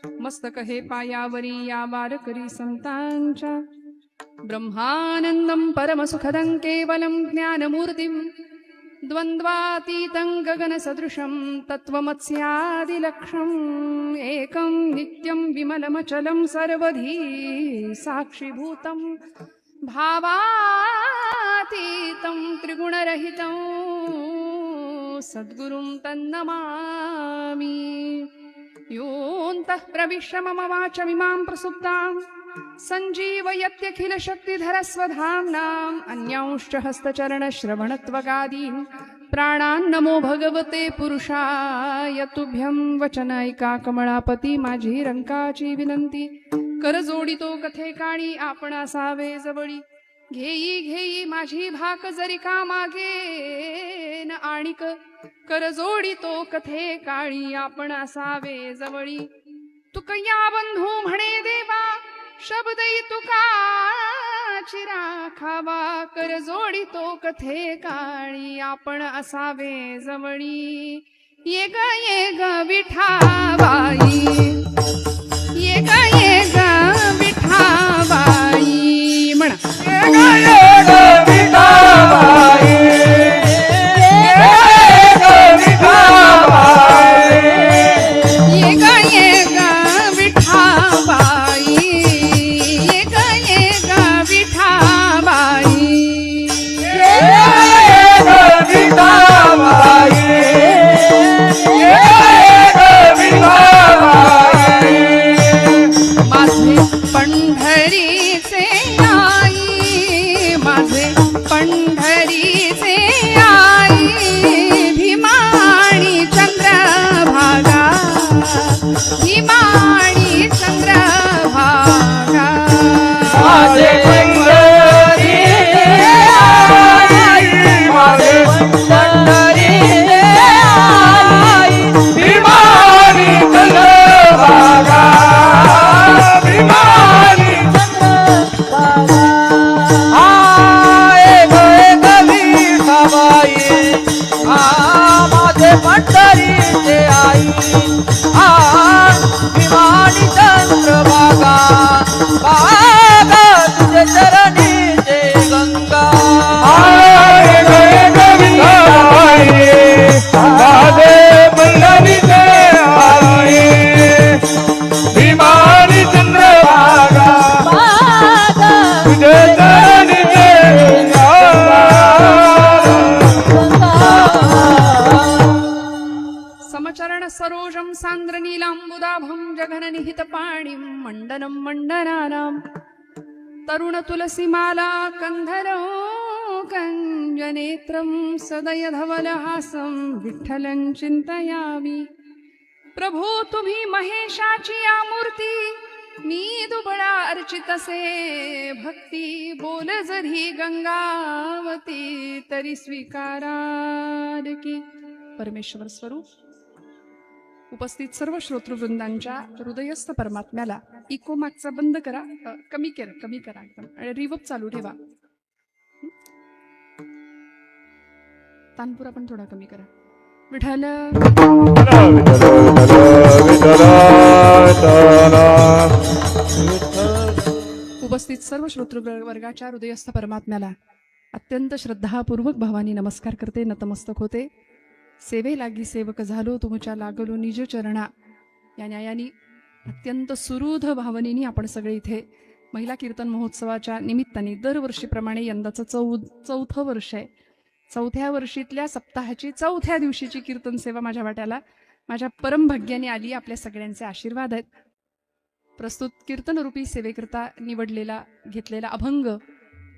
मस्तक हे पायावरी या वारकरी संतांच्या ब्रह्मानंदं परमसुखदं केवलं ज्ञानमूर्तिं द्वन्द्वातीतं गगनसदृशं तत्त्वमस्यादिलक्ष्यम् एकं नित्यं विमलमचलं सर्वधी साक्षिभूतं भावातीतं त्रिगुणरहितं सद्गुरुं तन्नमामि। योऽन्तः प्रविश्य मम वाचमिमां प्रसुप्तां सञ्जीवयत्यखिलशक्तिधरस्वधाम्नाम् अन्यांश्च हस्तचरणश्रवणत्वगादीन् प्राणान् नमो भगवते पुरुषाय तुभ्यं। वचनैका कमळापती माझी रंकाची विनंती करजोडितो कथेकाणी आपण असावे जवळी। घेई घेई माझी भाक जरी का मागे न आणिक करजोडितो कथे काळी आपण असावे जवळी। तुकय्या बंधू म्हणे देवा शब्दै तुकाची राखावा करजोडितो कथे काळी आपण असावे जवळी। ये ग विठाबाई ये ग विठाबाई म्हणा सरोजं सान्द्रनीलाम्बुदाभं जघननिहितपाणिं मण्डनं मण्डनानां तरुणतुलसीमाला कन्धरौ कञ्जनेत्रं सदयधवलहासं विठ्ठलं चिन्तयामि। प्रभो तुम्ही महेशाची आमूर्ती मी दुबळा अर्चितसे भक्ती बोल जरी गंगावती तरी स्वीकाराल की। परमेश्वर स्वरूप उपस्थित सर्व श्रोतृवृंदांच्या हृदयस्थ परमात्म्याला इको मागचा बंद करा, कमी करा एकदम आणि रिवर्ब चालू ठेवा। तानपुरा पण थोडा कमी करा। विठ्ठल उपस्थित सर्व श्रोतृवर्गाच्या हृदयस्थ परमात्म्याला अत्यंत श्रद्धापूर्वक भावानी नमस्कार करते, नतमस्तक होते। सेवे लागी सेवक झालो तुमच्या लागलो निज चरणा या न्यायानी अत्यंत सुहृद भावनेनी आपण सगळे इथे महिला कीर्तन महोत्सवाच्या निमित्ताने दरवर्षीप्रमाणे यंदाचं चौथं वर्ष आहे। चौथ्या वर्षीतल्या सप्ताहाची चौथ्या दिवशीची कीर्तन सेवा माझ्या वाट्याला माझ्या परमभाग्याने आली। आपल्या सगळ्यांचे आशीर्वाद आहेत। प्रस्तुत कीर्तनरूपी सेवेकरता निवडलेला घेतलेला अभंग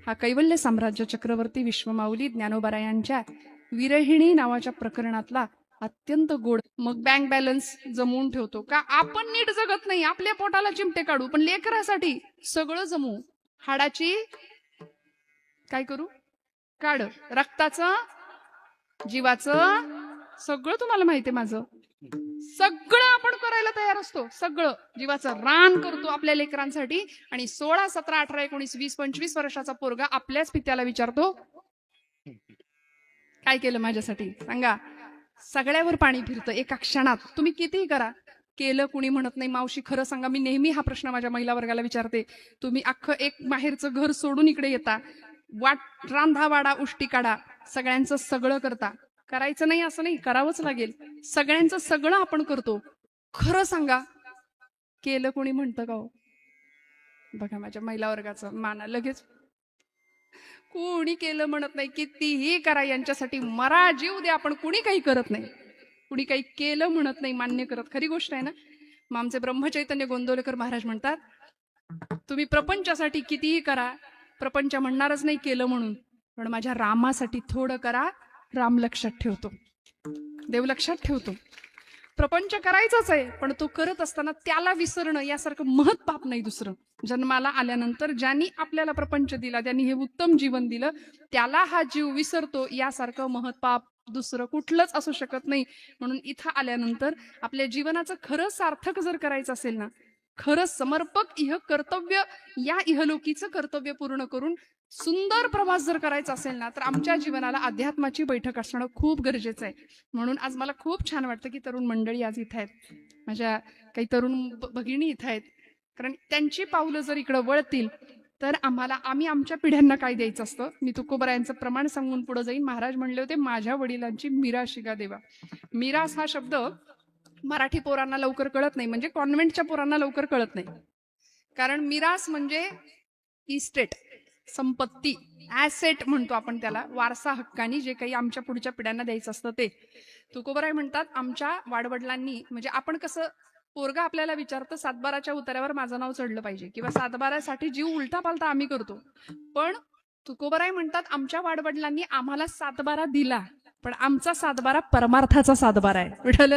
हा कैवल्य साम्राज्य चक्रवर्ती विश्वमाऊली ज्ञानोबारायांच्या विरहिणी नावाच्या प्रकरणातला अत्यंत गोड। मग बँक बॅलन्स जमवून ठेवतो का आपण नीट जगत नाही, आपल्या पोटाला चिमटे काढू पण लेकरासाठी सगळं जमू। हाडाची काय करू काढ, रक्ताचं जीवाचं सगळं तुम्हाला माहिती आहे। माझं सगळं आपण करायला तयार असतो, सगळं जीवाचं रान करतो आपल्या लेकरांसाठी। आणि 16, 17, 18, 19, 20, 25 वर्षाचा पोरगा आपल्याच पित्याला विचारतो काय केलं माझ्यासाठी सांगा। सगळ्यावर पाणी फिरतं एका क्षणात। तुम्ही कितीही करा, केलं कुणी म्हणत नाही. मावशी खरं सांगा, मी नेहमी हा प्रश्न माझ्या महिला वर्गाला विचारते, तुम्ही अख्खं एक माहेरचं घर सोडून इकडे येता, रांधा वाडा उष्टी काढा, सगळ्यांचं सगळं करता, करायचं नाही असं नाही, करावंच लागेल, सगळ्यांचं सगळं आपण करतो, खरं सांगा केलं कुणी म्हणतं का हो? बघा माझ्या महिला वर्गाचं माना लगेच कुणी केलं म्हणत नाही. कितीही करा यांच्यासाठी, मरा जीव दे, आपण कुणी काही करत नाही, कुणी काही केलं म्हणत नाही, मान्य करत. खरी गोष्ट आहे ना. मग आमचे ब्रह्मचैतन्य गोंदवलेकर महाराज म्हणतात, तुम्ही प्रपंचासाठी कितीही करा, प्रपंच म्हणणारच नाही केलं म्हणून, पण माझ्या रामासाठी थोडं करा, राम लक्षात ठेवतो, देव लक्षात ठेवतो. प्रपंच करायचाच आहे, पण तो करत असताना त्याला विसरणं यासारखं महत् पाप नाही दुसरं. जन्माला आल्यानंतर ज्यांनी आपल्याला प्रपंच दिला, त्यांनी हे उत्तम जीवन दिलं, त्याला हा जीव विसरतो यासारखं महत् पाप दुसरं कुठलंच असू शकत नाही. म्हणून इथं आल्यानंतर आपल्या जीवनाचं खरं सार्थक जर करायचं असेल ना, खरं समर्पक इह कर्तव्य, या इहलोकीचं कर्तव्य पूर्ण करून सुंदर प्रवास जर करायचा असेल ना, तर आमच्या जीवनाला अध्यात्माची बैठक असणं खूप गरजेचं आहे. म्हणून आज मला खूप छान वाटतं की तरुण मंडळी आज इथं आहेत, माझ्या काही तरुण भगिनी इथं आहेत. कारण त्यांची पावलं जर इकडं वळतील तर आम्ही आमच्या पिढ्यांना काय द्यायचं असतं. मी तुकोबरायांचं प्रमाण सांगून पुढे जाईन. महाराज म्हणले होते, माझ्या वडिलांची मीरा शिगा देवा. मिरास हा शब्द मराठी पोरांना लवकर कळत नाही, म्हणजे कॉन्व्हेंटच्या पोरांना लवकर कळत नाही. कारण मिरास म्हणजे इस्टेट, संपत्ती, ऍसेट म्हणतो आपण त्याला, वारसा हक्कानी जे काही आमच्या पुढच्या पिढ्यांना द्यायचं असतं ते. तुकोबराय म्हणतात, आमच्या वाडवडिलांनी, म्हणजे आपण कसं पोरगा आपल्याला विचारतं सातबाराच्या उतार्यावर माझं नाव चढलं पाहिजे, किंवा सातबारासाठी जीव उलटा पालटा आम्ही करतो, पण तुकोबराय म्हणतात आमच्या वाडवडिलांनी आम्हाला सातबारा दिला, पण आमचा सातबारा परमार्थाचा सातबारा आहे. विठ्ठल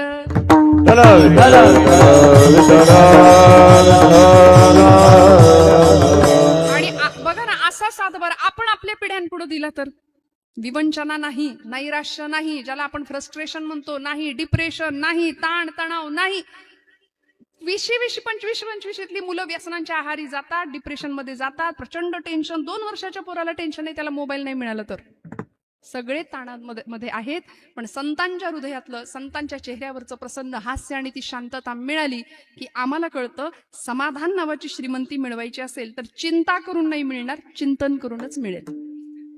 आणि बघा ना, असा सातबारा आपण आपल्या पिढ्यांपुढे दिला तर विवंचना नाही, नैराश्य नाही, ज्याला आपण फ्रस्ट्रेशन म्हणतो नाही, डिप्रेशन नाही, ताण तणाव नाही. 25-25 मुलं व्यसनांच्या आहारी जातात, डिप्रेशन मध्ये जातात, प्रचंड टेन्शन. 2 वर्षाच्या पोराला टेन्शन आहे, त्याला मोबाईल नाही मिळाला तर. सगळे ताणांमध्ये आहेत, पण संतांच्या हृदयातलं, संतांच्या चेहऱ्यावरचं प्रसन्न हास्य आणि ती शांतता मिळाली की आम्हाला कळतं, समाधान नावाची श्रीमंती मिळवायची असेल तर चिंता करून नाही मिळणार, चिंतन करूनच मिळेल.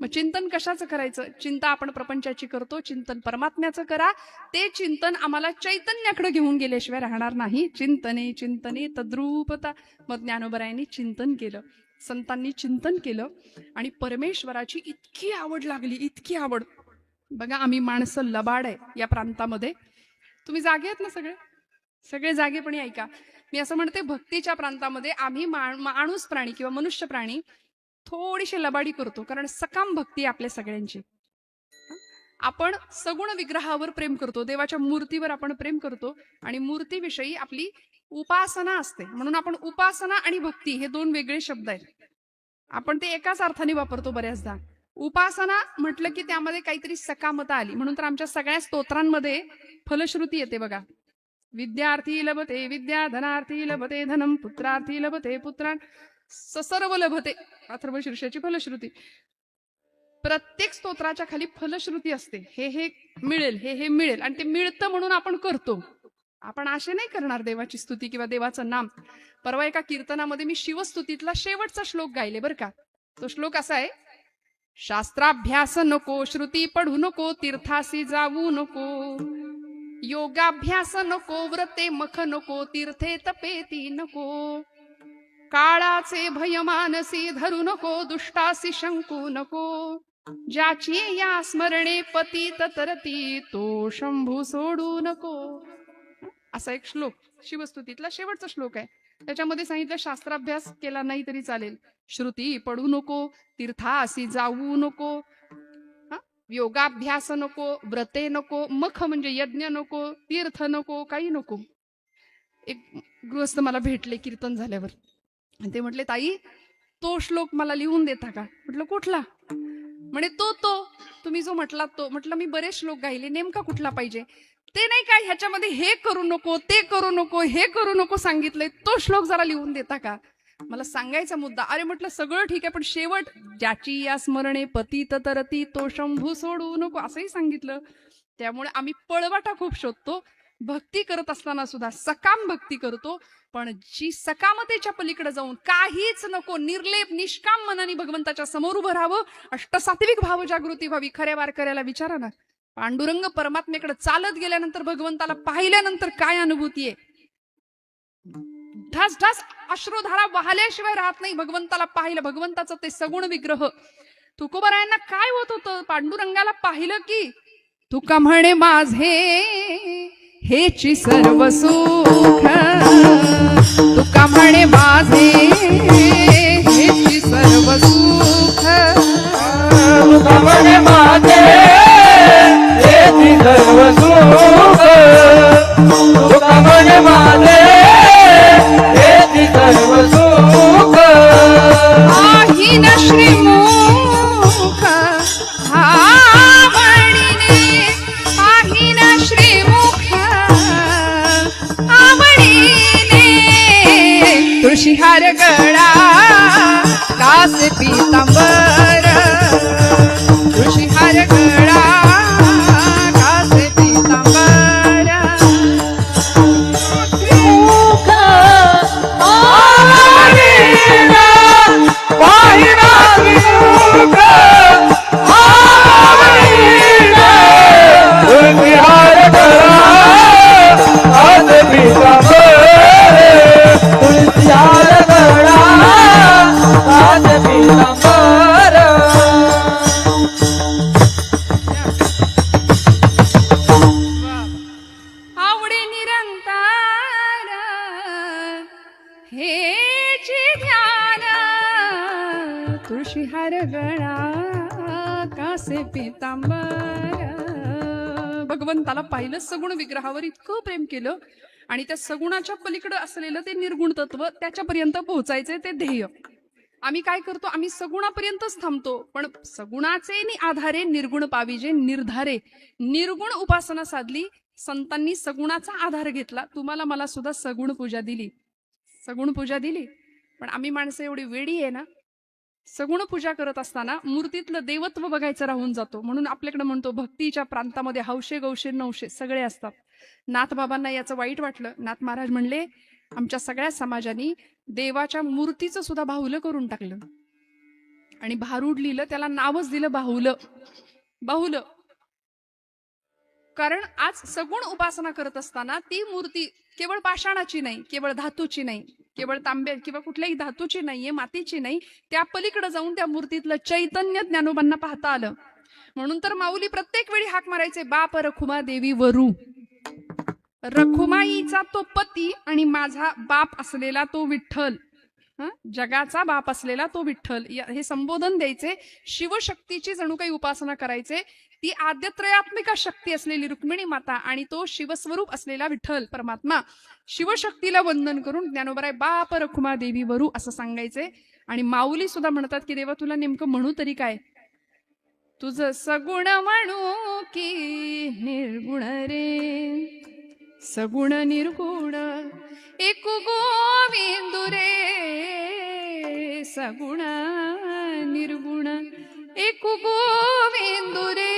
मग चिंतन कशाचं करायचं? चिंता आपण प्रपंचाची करतो, चिंतन परमात्म्याचं करा. ते चिंतन आम्हाला चैतन्याकडे घेऊन गेल्याशिवाय राहणार नाही. चिंतने चिंतने तद्रूपता. मग ज्ञानोबरायांनी चिंतन केलं, संतांनी चिंतन केलं, आणि परमेश्वराची इतकी आवड लागली, इतकी आवड. बघा, आम्ही माणसं लबाड आहे या प्रांतामध्ये. तुम्ही जागे आहेत ना सगळे? सगळे जागेपणी ऐका. मी असं म्हणते, भक्तीच्या प्रांतामध्ये आम्ही माणूस प्राणी किंवा मनुष्य प्राणी थोडीशी लबाडी करतो, कारण सकाम भक्ती आपल्या सगळ्यांची. आपण सगुण विग्रहावर प्रेम करतो, देवाच्या मूर्तीवर आपण प्रेम करतो, आणि मूर्तीविषयी आपली उपासना असते. म्हणून आपण उपासना आणि भक्ती हे 2 वेगळे शब्द आहेत. आपण ते एकाच अर्थाने वापरतो बऱ्याचदा. उपासना म्हटलं की त्यामध्ये काहीतरी सकामता आली, म्हणून तर आमच्या सगळ्या स्तोत्रांमध्ये फलश्रुती येते बघा. विद्यार्थी लभते विद्या, धनार्थी लभते धनम, पुत्रार्थी लभते पुत्रान, सर्व लभते. अथर्व शीर्षाची फलश्रुती. प्रत्येक स्तोत्राच्या खाली फलश्रुती असते. हे मिळेल, हे मिळेल, आणि ते मिळतं म्हणून आपण करतो. आपण आशे नाही करणार देवाची स्तुती किंवा देवाचं नाम. परवा एका कीर्तनामध्ये मी शिवस्तुतीतला शेवटचा श्लोक गायले बरं का. तो श्लोक असा आहे, शास्त्राभ्यास नको, श्रुती पढू नको, तीर्थासी जाऊ नको, योगाभ्यास नको, व्रते मख नको, तीर्थे तपेती नको, काळाचे भय मानसी धरू नको, दुष्टासी शंकू नको, ज्याची या स्मरणे पतित तरती, तो शंभू सोडू नको. असा एक श्लोक शिवस्तुतीतला शेवटचा श्लोक आहे. त्याच्यामध्ये सांगितलं, शास्त्राभ्यास केला नाही तरी चालेल, श्रुती पडू नको, तीर्थासी जाऊ नको, योगाभ्यास नको, व्रते नको, मख म्हणजे यज्ञ नको, तीर्थ नको, काही नको. एक गृहस्थ मला भेटले कीर्तन झाल्यावर, आणि ते म्हटले, ताई तो श्लोक मला लिहून देता का? म्हटलं कुठला? म्हणे तो तुम्ही जो म्हटलात तो. म्हटलं मी बरेच श्लोक गायले, नेमका कुठला पाहिजे? ते नाही काय, ह्याच्यामध्ये हे करू नको, ते करू नको, हे करू नको सांगितलंय, तो श्लोक जरा लिहून देता का? मला सांगायचा मुद्दा. अरे म्हटलं सगळं ठीक आहे, पण शेवट ज्याची या स्मरणे पतित तरती, तो शंभू सोडू नको, असंही सांगितलं. त्यामुळे आम्ही पळवाटा खूप शोधतो, भक्ती करत असताना सुद्धा सकाम भक्ती करतो, पण जी सकामतेच्या पलीकडे जाऊन काहीच नको, निर्लेप निष्काम मनाने भगवंताच्या समोर उभं राहावं, अष्टसात्विक भाव जागृती व्हावी. खऱ्या वारकऱ्याला विचारा ना, पांडुरंग परमात्मेकडे चालत गेल्यानंतर, भगवंताला पाहिल्यानंतर काय अनुभूती आहे? ढास ढास अश्रुधारा वाहल्याशिवाय राहत नाही. भगवंताला पाहिलं, भगवंताचं ते सगुण विग्रह. तुकोबारायांना काय होत होतं? पांडुरंगाला पाहिलं की तुका म्हणे माझे हेची सर्व सुख, तुका म्हणे माझे हेची सर्व सुख, तुका म्हणे माझे हेची सर्व सुख, तुका म्हणे माझे हेची सर्व सुख. आहीन श्रीमुख आवडीने, आहीन श्रीमुख आवडीने, तुळशीहार गळा कासे पीतांबर, तुळशीहार गळा कासे पीतांबर. मुख आवडीना पाहिना मुख आवडीना, तुळशीहार गळा कासे पीतांबर, तुळशीहार गळा कासे पीतांबर. आवडे निरंतर हेची ध्यान, तुळशीहार गळा कासे पीतांबर. भगवंताला पाहिलं, सगुण विग्रहावर इतकं प्रेम केलं, आणि त्या सगुणाच्या पलीकडे असलेलं ते निर्गुण तत्व, त्याच्यापर्यंत पोहोचायचे ते ध्येय. आम्ही काय करतो? आम्ही सगुणापर्यंतच थांबतो, पण सगुणाचे आधारे निर्गुण पाविजे निर्धारे. निर्गुण उपासना साधली, संतांनी सगुणाचा आधार घेतला. तुम्हाला मला सुद्धा सगुण पूजा दिली, सगुण पूजा दिली. पण आम्ही माणसं एवढी वेडी आहे ना, सगुण पूजा करत असताना मूर्तीतलं देवत्व बघायचं राहून जातो. म्हणून आपल्याकडे म्हणतो, भक्तीच्या प्रांतामध्ये हौशे गौशे नवशे सगळे असतात. नाथबाबांना याचं वाईट वाटलं. नाथ महाराज म्हणले, आमच्या सगळ्या समाजाने देवाच्या मूर्तीचं सुद्धा बाहुलं करून टाकलं, आणि भारूड लिहिलं, त्याला नावच दिलं बाहुलं. बाहुलं कारण आज सगुण उपासना करत असताना ती मूर्ती केवळ पाषाणाची नाही, केवळ धातूची नाही, केवळ तांब्या किंवा कुठल्याही धातूची नाहीये, मातीची नाही. त्या पलीकडे जाऊन त्या मूर्तीतलं चैतन्य ज्ञानोबांना पाहता आलं. म्हणून तर माऊली प्रत्येक वेळी हाक मारायचे, बाप रखुमा देवी वरू. रखुमाईचा तो पती आणि माझा बाप असलेला तो विठ्ठल, जगाचा बाप असलेला तो विठ्ठल, हे संबोधन द्यायचे. शिवशक्तीची जणू काही उपासना करायचे. ती आद्यत्रयात्मिका शक्ती असलेली रुक्मिणी माता आणि तो शिवस्वरूप असलेला विठ्ठल परमात्मा, शिवशक्तीला वंदन करून ज्ञानोबराय बाप रखुमा देवी वरू असं सांगायचे. आणि माऊली सुद्धा म्हणतात की देवा तुला नेमकं म्हणू तरी काय? तुझं सगुण म्हणू की निर्गुण रे, सगुण निर्गुण एक गोविंदू रे, सगुण निर्गुण एक गोविंदू रे,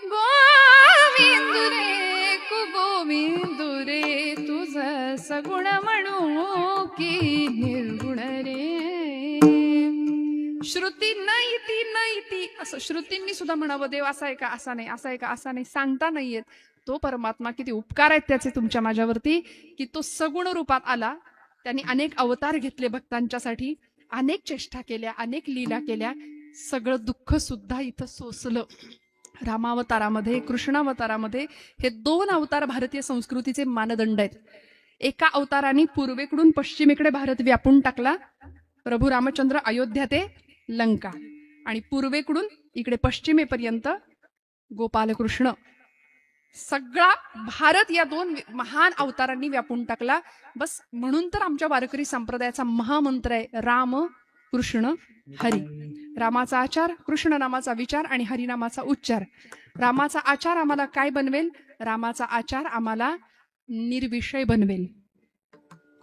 गोविंदू रे एक गोविंदू रे, तुझं सगुण म्हणू की निर्गुण रे. श्रुती नाही ती नाही ती असं श्रुतींनी सुद्धा म्हणावं, देव असा आहे का, असा नाही, असा आहे का, असा नाही, सांगता नाहीयेत. तो परमात्मा किती उपकार आहेत त्याचे तुमच्या माझ्यावरती, की तो सगुण रूपात आला. त्यांनी अनेक अवतार घेतले भक्तांच्यासाठी, अनेक चेष्टा केल्या, अनेक लीला केल्या. सगळं दुःख सुद्धा इथं सोसलं. रामावतारामध्ये, कृष्णावतारामध्ये हे दोन अवतार भारतीय संस्कृतीचे मानदंड आहेत. एका अवताराने पूर्वेकडून पश्चिमेकडे भारत व्यापून टाकला, प्रभू रामचंद्र अयोध्या ते लंका, आणि पूर्वेकडून इकडे पश्चिमेपर्यंत गोपालकृष्ण. सगळा भारत या दोन महान अवतारांनी व्यापून टाकला. बस म्हणून तर आमच्या वारकरी संप्रदायाचा महामंत्र आहे, राम कृष्ण हरी. रामाचा आचार, कृष्ण नामाचा विचार आणि हरी नामाचा उच्चार. रामाचा आचार आम्हाला काय बनवेल? रामाचा आचार आम्हाला निर्विषय बनवेल.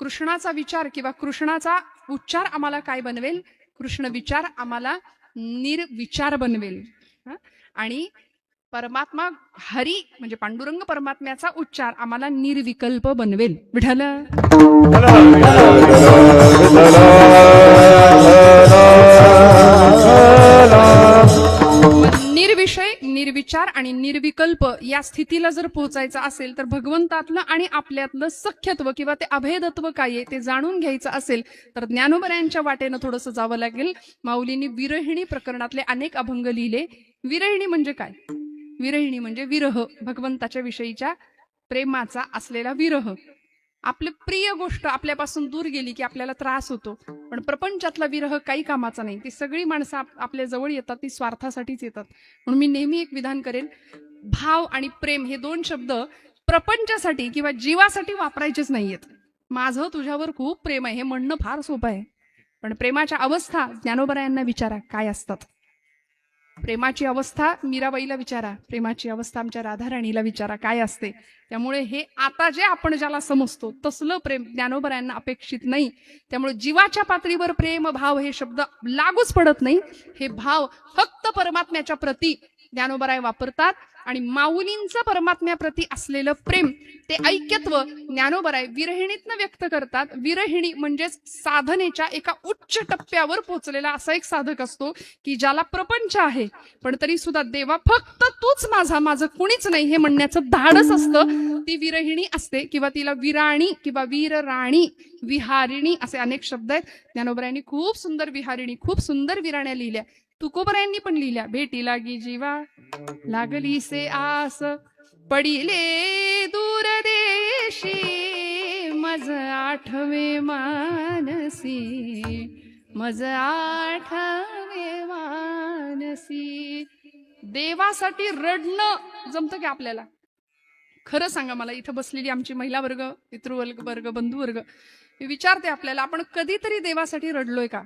कृष्णाचा विचार किंवा कृष्णाचा उच्चार आम्हाला काय बनवेल? कृष्ण विचार आम्हाला निर्विचार बनवेल. आणि परमात्मा हरी म्हणजे पांडुरंग परमात्म्याचा उच्चार आम्हाला निर्विकल्प बनवेल. विठ्ठल निर्विषय निर्विचार आणि निर्विकल्प या स्थितीला जर पोहोचायचं असेल तर भगवंतातलं आणि आपल्यातलं सख्यत्व किंवा ते अभेदत्व काय आहे ते जाणून घ्यायचं असेल तर ज्ञानोबरायांच्या वाटेनं थोडंसं जावं लागेल. माऊलींनी विरहिणी प्रकरणातले अनेक अभंग लिहिले. विरहिणी म्हणजे काय? विरहिणी म्हणजे विरह, भगवंताच्या विषयीच्या प्रेमाचा असलेला विरह. आपली प्रिय गोष्ट आपल्यापासून दूर गेली की आपल्याला त्रास होतो, पण प्रपंचातला विरह काही कामाचा नाही. ती सगळी माणसं आपल्या जवळ येतात ती स्वार्थासाठीच येतात. म्हणून मी नेहमी एक विधान करेन, भाव आणि प्रेम हे दोन शब्द प्रपंचासाठी किंवा जीवासाठी वापरायचेच नाहीयेत. माझं तुझ्यावर खूप प्रेम आहे हे म्हणणं फार सोपं आहे, पण प्रेमाच्या अवस्था ज्ञानोबरायांना विचारा काय असतात. प्रेमाची अवस्था मीराबाईला विचारा, प्रेमाची अवस्था आमच्या राधाराणीला विचारा काय असते. त्यामुळे हे आता जे आपण ज्याला समजतो तसलं प्रेम ज्ञानोबरायांना अपेक्षित नाही. त्यामुळे जीवाच्या पातळीवर प्रेम भाव हे शब्द लागूच पडत नाही. हे भाव फक्त परमात्म्याच्या प्रती ज्ञानोबराय वापरतात आणि माऊलींचं परमात्म्याप्रती असलेलं प्रेम ते ऐक्यत्व ज्ञानोबराय विरहिणीतनं व्यक्त करतात. विरहिणी म्हणजेच साधनेच्या एका उच्च टप्प्यावर पोहोचलेला असा एक साधक असतो की ज्याला प्रपंच आहे पण तरी सुद्धा देवा फक्त तूच माझा, माझं कुणीच नाही हे म्हणण्याचं धाडस असतं. ती विरहिणी असते किंवा तिला विराणी किंवा वीर राणी विहारिणी असे अनेक शब्द आहेत. ज्ञानोबरायांनी खूप सुंदर विहारिणी खूप सुंदर विराण्या लिहिल्या. तुकोबरायांनी पण लिहिल्या. भेटी लागी जीवा लागली से आस पडिले दूर देशी मज आठवे मानसी मज आठवे मानसी. देवासाठी रडणं जमतं की आपल्याला? खरं सांगा मला, इथं बसलेली आमची महिला वर्ग पितृवर्ग बंधू वर्ग, मी विचारते आपल्याला, आपण कधीतरी देवासाठी रडलोय का?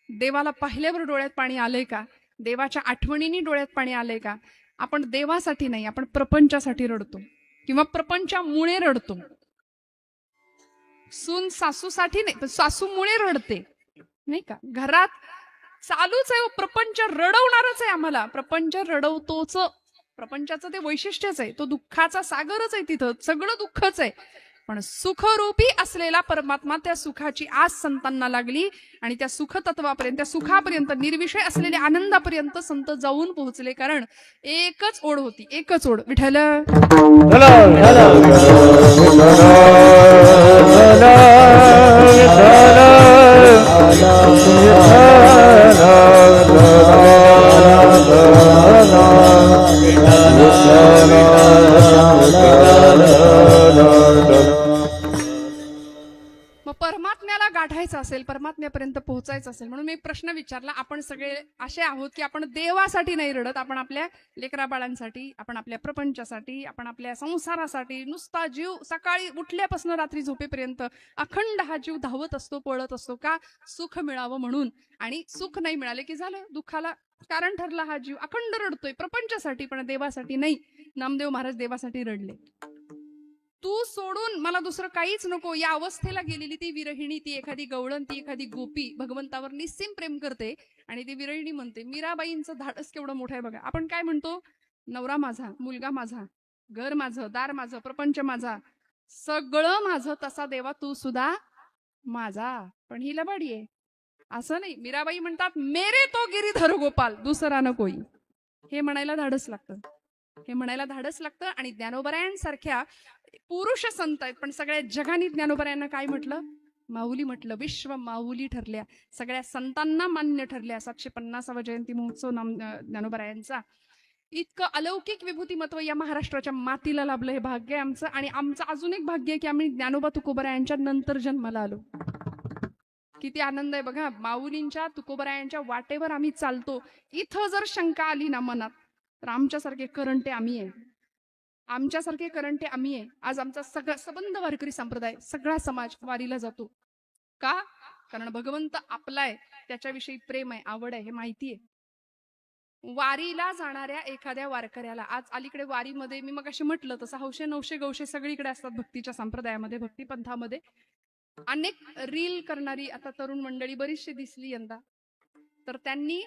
देवाला पाहिल्यावर डोळ्यात पाणी आलंय का? देवाच्या आठवणींनी डोळ्यात पाणी आलंय का? आपण देवासाठी नाही, आपण प्रपंचासाठी रडतो किंवा प्रपंचामुळे रडतो. सून सासूसाठी नाही, सासूमुळे रडते नाही का? घरात चालूच आहे प्रपंच, रडवणारच आहे आम्हाला. प्रपंच रडवतोच. प्रपंचाचं ते वैशिष्ट्यच आहे. तो दुःखाचा सागरच आहे, तिथं सगळं दुःखच आहे. पण सुखरूपी असलेला परमात्मा, त्या सुखाची आस संतांना लागली आणि त्या सुखतत्वापर्यंत त्या सुखापर्यंत निर्विषय असलेल्या आनंदापर्यंत संत जाऊन पोहोचले. कारण एकच ओढ होती, एकच ओढ. विठ्ठल मग परमात्म्याला गाठायचं असेल, परमात्म्यापर्यंत पोहोचायचं असेल, म्हणून मी प्रश्न विचारला. आपण सगळे असे आहोत की आपण देवासाठी नाही रडत, आपण आपल्या लेकरा बाळांसाठी, आपण आपल्या प्रपंचासाठी, आपण आपल्या संसारासाठी. नुसता जीव सकाळी उठल्यापासून रात्री झोपेपर्यंत अखंड हा जीव धावत असतो, पळत असतो. का? सुख मिळावं म्हणून. आणि सुख नाही मिळाले की झालं, दुःखाला कारण ठरला हा जीव. अखंड रडतोय प्रपंचासाठी पण देवासाठी नाही. नामदेव महाराज देवासाठी रडले. तू सोडून मला दुसरं काहीच नको, या अवस्थेला गेलेली ती विरहिणी, ती एखादी गवळण, ती एखादी गोपी भगवंतावर निस्सीम प्रेम करते आणि ती विरहिणी म्हणते. मीराबाईंचं धाडस केवढं मोठं आहे बघा. आपण काय म्हणतो? नवरा माझा, मुलगा माझा, घर माझं, दार माझं, प्रपंच माझा, सगळं माझं. तसा देवा तू सुद्धा माझा. पण ही लबाडी आहे. असं नाही. मीराबाई म्हणतात मेरे तो गिरीधर गोपाल दुसरा न कोई. हे म्हणायला धाडस लागतं, हे म्हणायला धाडस लागतं. आणि ज्ञानोबरायांसारख्या पुरुष संत आहेत, पण सगळ्या जगाने ज्ञानोबरायांना काय म्हटलं? माऊली म्हटलं. विश्व माऊली ठरल्या, सगळ्या संतांना मान्य ठरल्या. 750वा जयंती महोत्सव ज्ञानोबरायांचा. इतकं अलौकिक विभूतिमत्व या महाराष्ट्राच्या मातीला लाभलं. हे भाग्य आहे आमचं. आणि आमचं अजून एक भाग्य आहे की आम्ही ज्ञानोबा तुकोबरायांच्या नंतर जन्माला आलो. किती आनंद आहे बघा. माऊलींच्या तुकोबरायांच्या वाटेवर आम्ही चालतो. इथं जर शंका आली ना मनात, तर आमच्यासारखे करंटे आम्ही आहे, आमच्यासारखे करंटे आम्ही आहे. आज आमचा सगळा सबंध वारकरी संप्रदाय, सगळा समाज वारीला जातो. का? कारण भगवंत आपला आहे, त्याच्याविषयी प्रेम आहे, आवड आहे, हे माहिती आहे. वारीला जाणाऱ्या एखाद्या वारकऱ्याला आज अलीकडे वारीमध्ये मी मग अशी म्हटलं तसं हौशे नवशे गवशे सगळीकडे असतात. भक्तीच्या संप्रदायामध्ये, भक्ती पंथामध्ये अनेक रील करणारी आता तरुण मंडळी बरीचशी दिसली यंदा. तर त्यांनी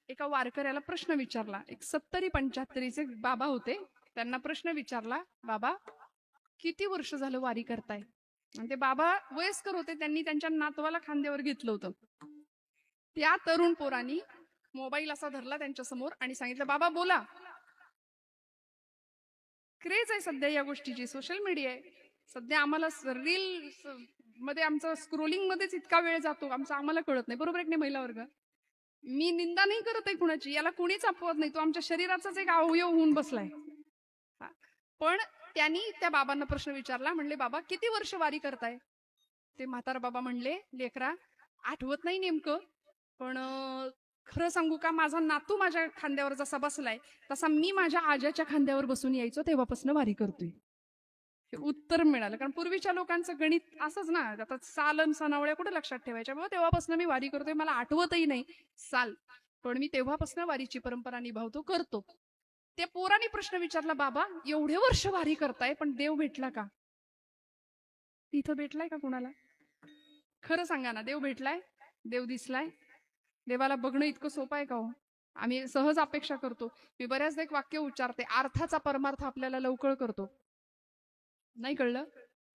एका वारकऱ्याला प्रश्न विचारला. एक 70-75चे बाबा होते. त्यांना प्रश्न विचारला, बाबा किती वर्ष झालं वारी करताय? आणि ते बाबा वयस्कर होते. त्यांनी त्यांच्या नातवाला खांद्यावर घेतलं होतं. त्या तरुण पोरांनी मोबाईल असा धरला त्यांच्या समोर आणि सांगितलं, बाबा बोला. क्रेज आहे सध्या या गोष्टीची, सोशल मीडिया आहे सध्या. आम्हाला रील मध्ये आमचा स्क्रोलिंग मध्येच इतका वेळ जातो, आम्हाला कळत नाही. बरोबर आहे की नाही महिला वर्ग? मी निंदा नाही करत आहे कुणाची, याला कोणीच अपवाद नाही. तो आमच्या शरीराचाच एक अवयव होऊन बसलाय. पण त्यांनी त्या बाबांना प्रश्न विचारला. म्हणले, बाबा किती वर्ष वारी करताय? ते म्हातारा बाबा म्हणले, लेकरा आठवत नाही नेमकं, पण खरं सांगू का, माझा नातू माझ्या खांद्यावर जसा बसलाय तसा मी माझ्या आजाच्या खांद्यावर बसून यायचो, तेव्हापासून वारी करतोय. हे उत्तर मिळालं. कारण पूर्वीच्या लोकांचं गणित असंच ना, आता सालन सनावळ्या कुठे लक्षात ठेवायच्या. बाबा तेव्हापासून मी वारी करतोय, मला आठवतही नाही साल, पण मी तेव्हापासून वारीची परंपरा निभावतो, करतो. त्या पोराने प्रश्न विचारला, बाबा एवढे वर्ष वारी करताय पण देव भेटला का? तिथं भेटलाय का कुणाला? खरं सांगा ना, देव भेटलाय? देव दिसलाय? देवाला बघणं इतकं सोपं आहे का हो? आम्ही सहज अपेक्षा करतो. मी बऱ्याचदा एक वाक्य उच्चारते, अर्थाचा परमार्थ आपल्याला लवकर करतो. नाही कळलं?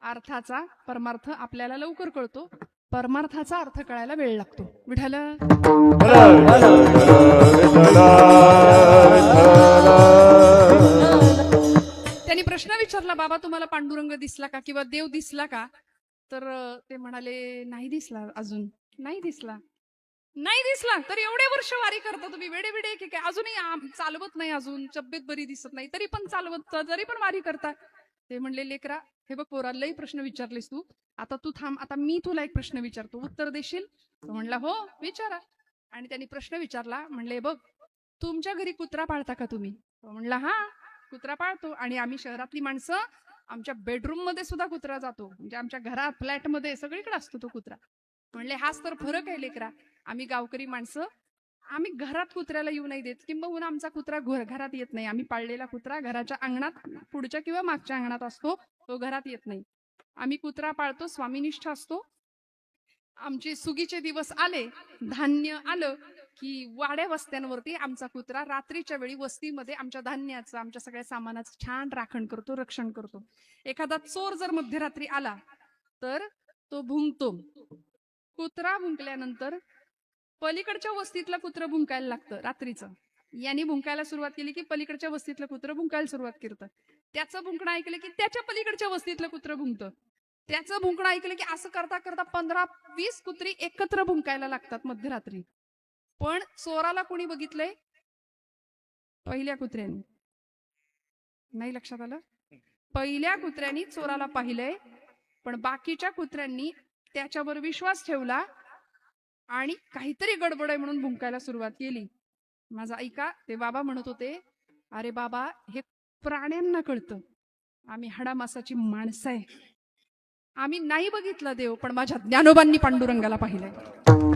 अर्थाचा परमार्थ आपल्याला लवकर कळतो, परमार्थाचा अर्थ कळायला वेळ लागतो. विठाल त्यांनी प्रश्न विचारला, बाबा तुम्हाला पांडुरंग दिसला का किंवा देव दिसला का? तर ते म्हणाले, नाही दिसला, अजून नाही दिसला. नाही दिसला तर एवढे वर्ष वारी करता तुम्ही, वेडे वेडे की काय? अजूनही चालवत नाही, अजून तब्येत बरी दिसत नाही तरी पण चालवत, तरी पण वारी करता. ते म्हणले, लेकरा हे बघ पोरा, लई प्रश्न विचारलेस तू, आता तू थांब, आता मी तुला एक प्रश्न विचारतो, उत्तर देशील? तो म्हणला, हो विचारा. आणि त्यांनी प्रश्न विचारला. म्हणले, बघ तुमच्या घरी कुत्रा पाळता का तुम्ही? तो म्हणला, हा कुत्रा पाळतो. आणि आम्ही शहरातली माणसं, आमच्या बेडरूम मध्ये सुद्धा कुत्रा जातो, म्हणजे आमच्या घरात फ्लॅट मध्ये सगळीकडे असतो तो कुत्रा. म्हणले, हाच तर फरक आहे लेकरा, आम्ही गावकरी माणसं, आम्ही घरात कुत्र्याला येऊ नाही देत, किंबहुना आमचा कुत्रा घरात येत नाही. आम्ही पाळलेला कुत्रा घराच्या अंगणात, पुढच्या किंवा मागच्या अंगणात असतो, तो घरात येत नाही. आम्ही कुत्रा पाळतो, स्वामीनिष्ठ असतो. आमचे सुगीचे दिवस आले, धान्य आलं की वाड्या वस्त्यांवरती आमचा कुत्रा रात्रीच्या वेळी वस्तीमध्ये आमच्या धान्याचं, आमच्या सगळ्या सामानाचं छान राखण करतो, रक्षण करतो. एखादा चोर जर मध्यरात्री आला तर तो भुंकतो. कुत्रा भुंकल्यानंतर पलीकडच्या वस्तीतलं कुत्रं भुंकायला लागतं रात्रीचं. यांनी भुंकायला सुरुवात केली की पलीकडच्या वस्तीतलं कुत्रं भुंकायला सुरुवात करतं. त्याचं भुंकणं ऐकलं की त्याच्या पलीकडच्या वस्तीतलं कुत्रं भुंकतं. त्याचं भुंकणं ऐकलं की असं करता करता 15-20 कुत्री एकत्र भुंकायला लागतात मध्यरात्री. पण चोराला कोणी बघितलंय? पहिल्या कुत्र्याने. नाही लक्षात आलं? पहिल्या कुत्र्यांनी चोराला पाहिलंय, पण बाकीच्या कुत्र्यांनी त्याच्यावर विश्वास ठेवला आणि काहीतरी गडबड आहे म्हणून भुंकायला सुरुवात केली. माझा ऐका, ते बाबा म्हणत होते, अरे बाबा हे प्राण्यांना कळतं, आम्ही हाडामासाची माणसं आहे, आम्ही नाही बघितलं देव, पण माझ्या ज्ञानोबांनी पांडुरंगाला पाहिलंय,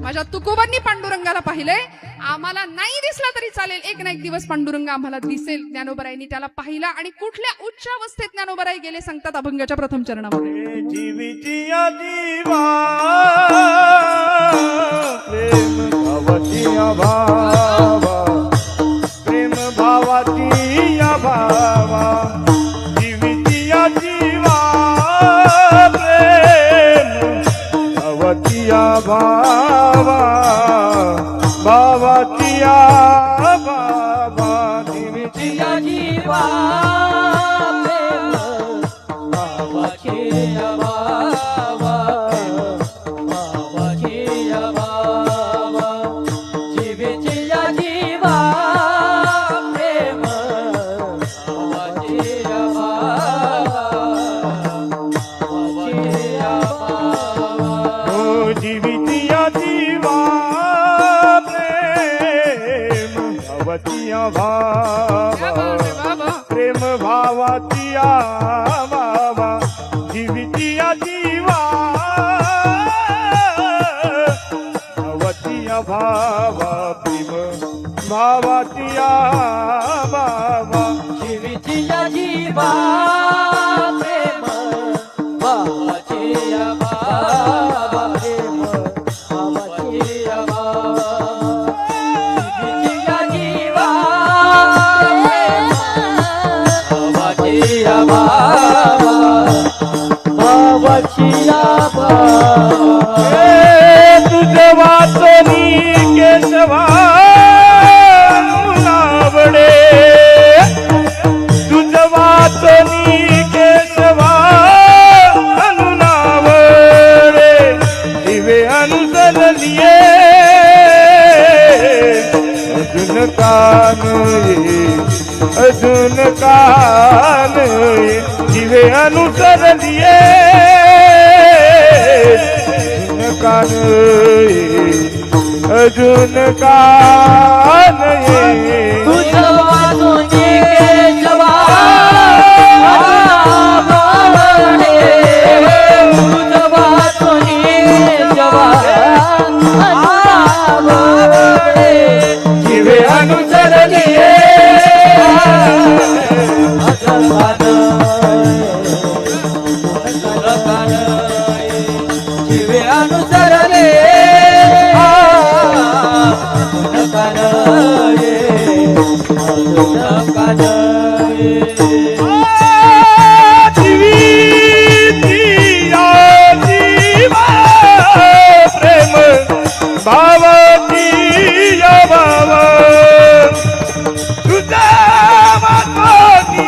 माझ्या तुकोबांनी पांडुरंगाला पाहिलंय. आम्हाला नाही दिसला तरी चालेल, एक ना एक दिवस पांडुरंग आम्हाला दिसेल. ज्ञानोबरायांनी त्याला पाहिला. आणि कुठल्या उच्च अवस्थेत ज्ञानोबराई गेले सांगतात अभंगाच्या प्रथम चरणामध्ये. जीविती जीवा प्रेम भावाची भावा, प्रेम भावाची भावा, जीविती जीवा प्रेम भावाची भावा, भावाची भावा, जीविती जीवा प्रेम भावाची भावा, भावाची भावा, जीविती जीवा प्रेम भावाची भावा, भावाची भावा, ओ जीविती जीवा प्रेम भावाची भावा, प्रेम भावाची भावा, जीविती जीवा भावाची भावा, प्रेम भावाची भावा, जीविती जीवा प्रेम भावाची भावा, प्रेम भावाची भावा, जीविती अजून कान जिवे अनुसर लिए अजून कान अजून कान तुझं वाचून केशवा बावळे, तुझं वाचून केशवा बावळे, जिवे अनुसर लिए जीवे अनुसरले प्रेम भावाची भाव तुझा मातोनी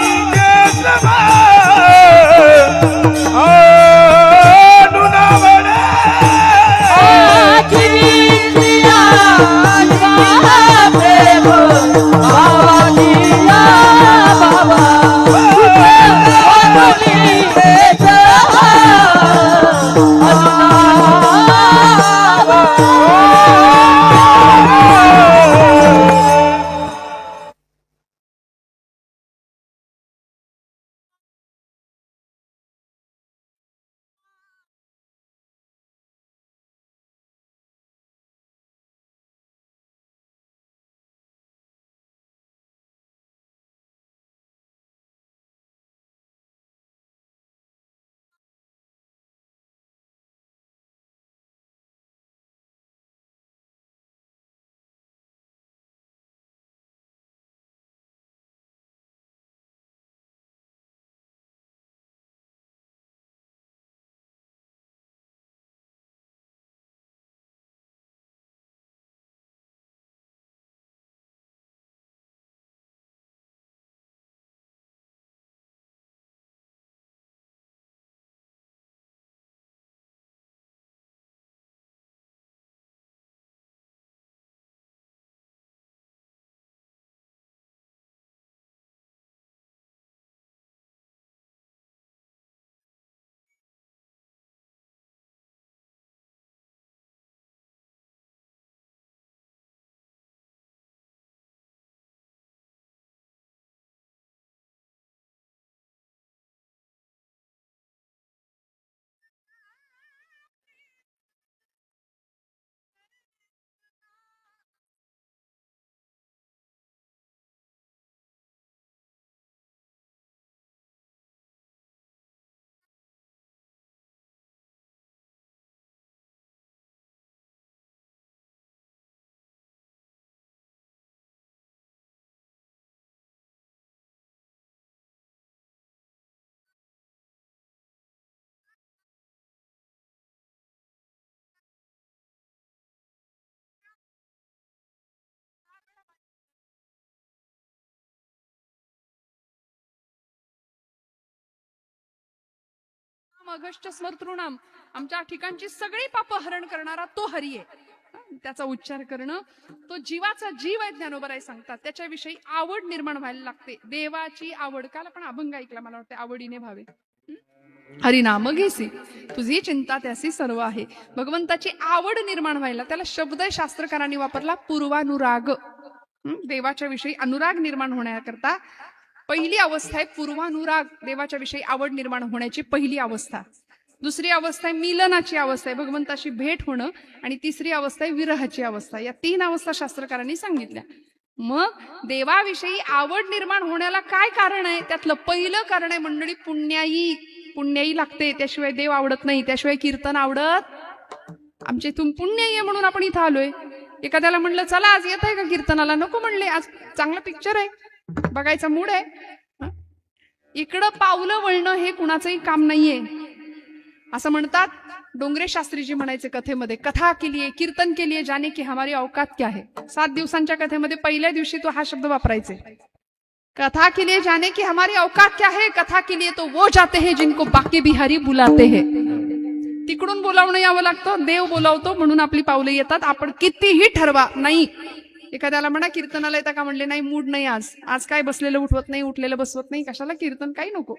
अगस्त्य स्मर्तृणाम, आमच्या ठिकाणची सगळी पाप हरण करणारा तो हरी आहे. त्याचा उच्चार करणं, तो जीवाचा जीव आहे ज्ञानोबराय सांगतात. त्याच्याविषयी आवड निर्माण व्हायला लागते. देवाची आवड. काल आपण अभंग ऐकला, मला वाटतं, आवडीने भावे. हरिनाम घेसी तुझी चिंता त्यासी सर्व आहे. भगवंताची आवड निर्माण व्हायला त्याला शब्द शास्त्रकारांनी वापरला पूर्वानुराग. देवाच्या विषयी अनुराग निर्माण होण्याकरता पहिली अवस्था आहे पूर्वानुराग, देवाच्या विषयी आवड निर्माण होण्याची पहिली अवस्था. दुसरी अवस्था आहे मिलनाची अवस्था आहे, भगवंताशी भेट होणं. आणि तिसरी अवस्था आहे विरहाची अवस्था. या तीन अवस्था शास्त्रकारांनी सांगितल्या. मग देवाविषयी आवड निर्माण होण्याला काय कारण आहे? त्यातलं पहिलं कारण आहे मंडळी पुण्याई. पुण्याई लागते, त्याशिवाय देव आवडत नाही, त्याशिवाय कीर्तन आवडत. आमच्या इथून पुण्याई आहे म्हणून आपण इथं आलोय. एखाद्याला म्हणलं चला आज येत आहे का कीर्तनाला, नको म्हणले, आज चांगला पिक्चर आहे, बघायचा मूड आहे. इकडं पावलं वळणं हे कुणाचंही काम नाहीये. असं म्हणतात डोंगरे शास्त्रीजी म्हणायचे कथेमध्ये, कथा केलीये, कीर्तन केलीये, जाने की हमारी औकात क्या है. 7 दिवसांच्या कथेमध्ये पहिल्या दिवशी तो हा शब्द वापरायचे, कथा के लिए जाने की हमारी औकात क्या है. कथा के लिए तो वो जाते हैं जिनको बाकी बिहारी बुलाते हैं. तिकडून बोलावणं यावं लागतं, देव बोलावतो म्हणून आपली पावलं येतात. आपण कितीही ठरवा, नाही एखाद्याला म्हणा कीर्तनाला येता का, म्हणले नाही मूड नाही, आज आज काय बसलेलं उठवत नाही, उठलेलं बसवत नाही, कशाला कीर्तन, काही नको.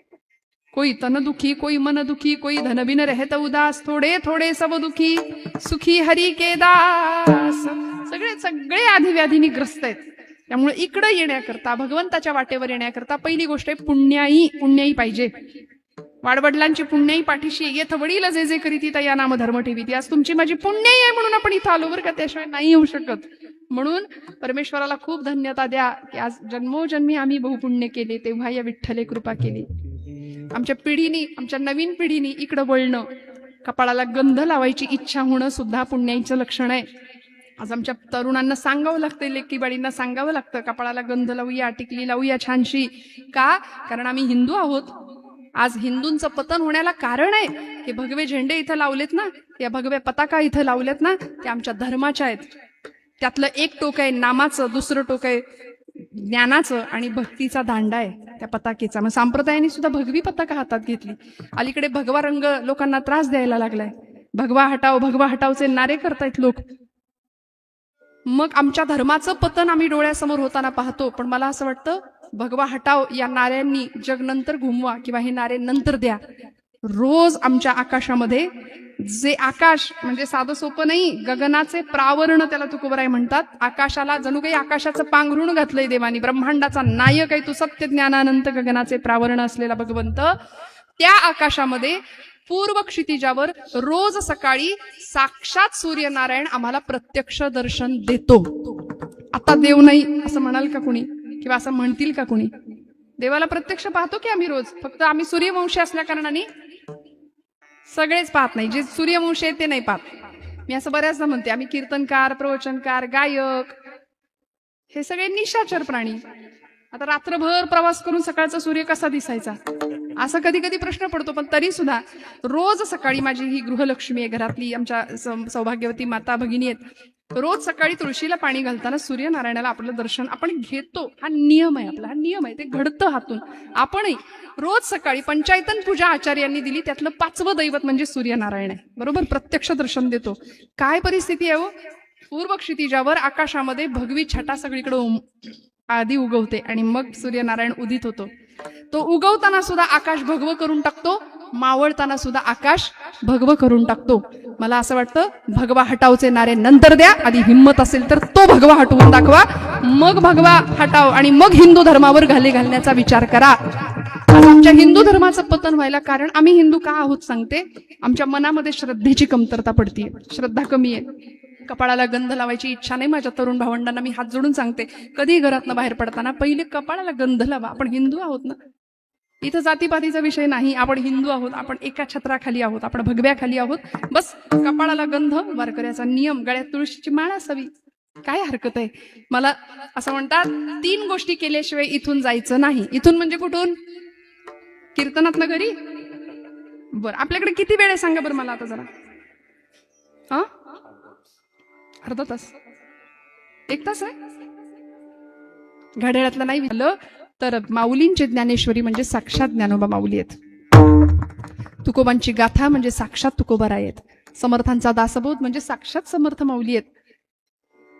कोई तन दुखी कोई मन दुखी कोई धन बिन रहत उदास, थोडे थोडे सब दुखी सुखी हरी के दास. सगळे सगळे आधिव्याधीनी ग्रस्त आहेत. त्यामुळे इकडं येण्याकरता, भगवंताच्या वाटेवर येण्याकरता पहिली गोष्ट आहे पुण्याई पाहिजे. वाडवडिलांची पुण्याई पाठीशी येथ वडील जे जे करीती त्या नाम धर्म ठेवीती. आज तुमची माझी पुण्याई आहे म्हणून आपण इथं आलो बरं का, त्याशिवाय नाही येऊ शकत. म्हणून परमेश्वराला खूप धन्यता द्या की आज जन्मोजन्मी आम्ही बहुपुण्य केले, तेव्हा या विठ्ठले कृपा केली. आमच्या पिढीनी, आमच्या नवीन पिढीनी इकडं वळणं, कपाळाला गंध लावायची इच्छा होणं सुद्धा पुण्याईचं लक्षण आहे. आज आमच्या तरुणांना सांगावं लागतं, लेकीबाळींना सांगावं लागतं, कपाळाला गंध लावूया, टिकली लावूया छानशी. का? कारण आम्ही हिंदू आहोत. आज हिंदूंचं पतन होण्याला कारण आहे हे भगवे झेंडे इथं लावलेत ना, या भगव्या पताका इथं लावलेत ना, ते आमच्या धर्माच्या आहेत. त्यातलं एक टोक आहे नामाचं, दुसरं टोक आहे ज्ञानाचं आणि भक्तीचा दांडा आहे त्या पताकेचा. मग संप्रदायाने सुद्धा भगवी पताका हातात घेतली. अलीकडे भगवा रंग लोकांना त्रास द्यायला लागलाय. भगवा हटावचे नारे करतायत लोक. मग आमच्या धर्माचं पतन आम्ही डोळ्यासमोर होताना पाहतो. पण मला असं वाटतं भगवा हटाव या नाऱ्यांनी जग नंतर घुमवा किंवा हे नारे नंतर द्या. रोज आमच्या आकाशामध्ये, जे आकाश म्हणजे साधं सोपं नाही, गगनाचे प्रावरण त्याला तुकोबराय म्हणतात. आकाशाला जणू काही आकाशाचं पांघरुण घातलंय देवानी. ब्रह्मांडाचा नायक आहे तू, सत्य ज्ञानानंत गगनाचे प्रावरण असलेला भगवंत. त्या आकाशामध्ये पूर्व क्षितिजावर रोज सकाळी साक्षात सूर्यनारायण आम्हाला प्रत्यक्ष दर्शन देतो. आता देव नाही असं म्हणाल का कुणी, किंवा असं म्हणतील का कुणी? देवाला प्रत्यक्ष पाहतो की आम्ही रोज. फक्त आम्ही सूर्यवंशी असल्या कारणाने सगळेच पाहत नाही. जे सूर्यवंशी आहे ते नाही पाहत. मी असं बऱ्याचदा म्हणते, आम्ही कीर्तनकार, प्रवचनकार, गायक हे सगळे निशाचर प्राणी. आता रात्रभर प्रवास करून सकाळचा सूर्य कसा दिसायचा असा कधी कधी प्रश्न पडतो. पण तरी सुद्धा रोज सकाळी, माझी ही गृहलक्ष्मी आहे घरातली, आमच्या सौभाग्यवती माता भगिनी आहेत, रोज सकाळी तुळशीला पाणी घालताना सूर्यनारायणाला आपलं दर्शन आपण घेतो. हा नियम आहे आपला, हा नियम आहे, ते घडतं हातून. आपणही रोज सकाळी पंचायतन पूजा आचार्यांनी दिली, त्यातलं 5वं दैवत म्हणजे सूर्यनारायण आहे. बरोबर, प्रत्यक्ष दर्शन देतो. काय परिस्थिती आहे हो, पूर्व क्षितिजावर आकाशामध्ये भगवी छटा सगळीकडे आधी उगवते आणि मग सूर्यनारायण उदित होतो. तो उगवताना सुद्धा आकाश भगवं करून टाकतो, मावळताना सुद्धा आकाश भगवं करून टाकतो. मला असं वाटतं भगवा हटावचे नारे नंतर द्या, आधी हिंमत असेल तर तो भगवा हटवून दाखवा, मग भगवा हटाव आणि मग हिंदू धर्मावर घाले घालण्याचा विचार करा. आज आमच्या हिंदू धर्माचं पतन व्हायला कारण आम्ही हिंदू का आहोत सांगते. आमच्या मनामध्ये श्रद्धेची कमतरता पडतीये, श्रद्धा कमी आहे. कपाळाला गंध लावायची इच्छा नाही. माझ्या तरुण भावंडांना मी हात जोडून सांगते, कधी घरातनं बाहेर पडताना पहिले कपाळाला गंध लावा. आपण हिंदू आहोत ना, इथं जातीपातीचा विषय नाही. आपण हिंदू आहोत, आपण एका छत्राखाली आहोत, आपण भगव्याखाली आहोत. बस कपाळाला गंध, वारकऱ्याचा नियम, गळ्यात तुळशीची माळ असावी, काय हरकत आहे. मला असं म्हणतात 3 गोष्टी केल्याशिवाय इथून जायचं नाही. इथून म्हणजे कुठून? कीर्तनात घरी. बरं, आपल्याकडे किती वेळ आहे सांगा बरं मला आता जरा. हा, अर्धा तास, 1 तास आहे. घड्याळातलं नाही झालं तर माऊलींची ज्ञानेश्वरी म्हणजे साक्षात ज्ञानोबा माऊली आहेत. तुकोबांची गाथा म्हणजे साक्षात तुकोबाराय आहेत. समर्थांचा दासबोध म्हणजे साक्षात समर्थ माऊली आहेत.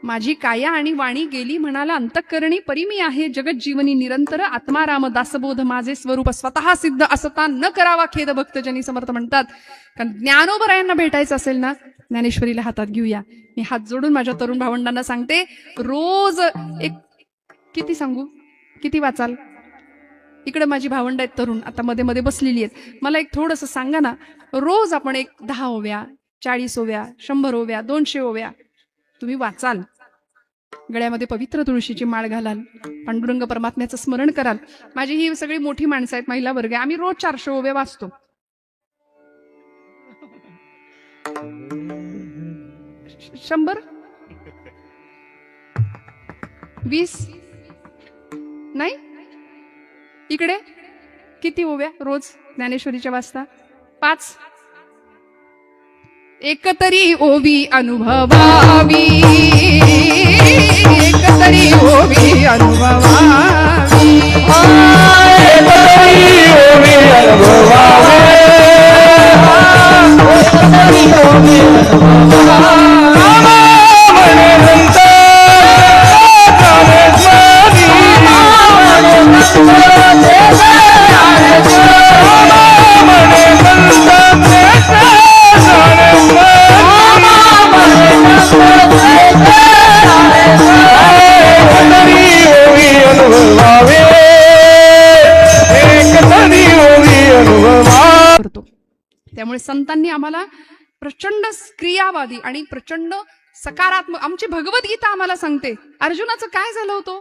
माझी काया आणि वाणी गेली म्हणाला अंतःकरणी, परी मी आहे जगत जीवनी निरंतर, आत्माराम दासबोध माझे स्वरूप स्वतः सिद्ध असता, न करावा खेद भक्तजनी. समर्थ म्हणतात कारण ज्ञानोबरायांना भेटायचं असेल ना, ज्ञानेश्वरीला हातात घेऊया. मी हात जोडून माझ्या तरुण भावंडांना सांगते, रोज एक, किती सांगू, किती वाचाल? इकडे माझी भावंड आहेत तरुण, आता मध्ये मध्ये बसलेली आहेत. मला एक थोडंसं सांगा ना, रोज आपण एक 10 ओव्या, 40 ओव्या, 100 ओव्या, 200 ओव्या तुम्ही वाचाल, गळ्यामध्ये पवित्र तुळशीची माळ घालाल, पांडुरंग परमात्म्याचं स्मरण कराल. माझी ही सगळी मोठी माणसं आहेत, महिला वर्ग आहे, आम्ही रोज 400 ओव्या वाचतो. 100, 20 नाही. इकडे किती ओव्या रोज ज्ञानेश्वरीच्या वाचता? 5. एकतरी ओवी अनुभवावी, एकतरी ओवी अनुभवावी, एकतरी ओवी अनुभवावी, एकतरी ओवी अनुभवावी. संतांनी आम्हाला प्रचंड क्रियावादी आणि प्रचंड सकारात्मक आमची भगवद्गीता आम्हाला सांगते. अर्जुनाचं काय झालं होतं?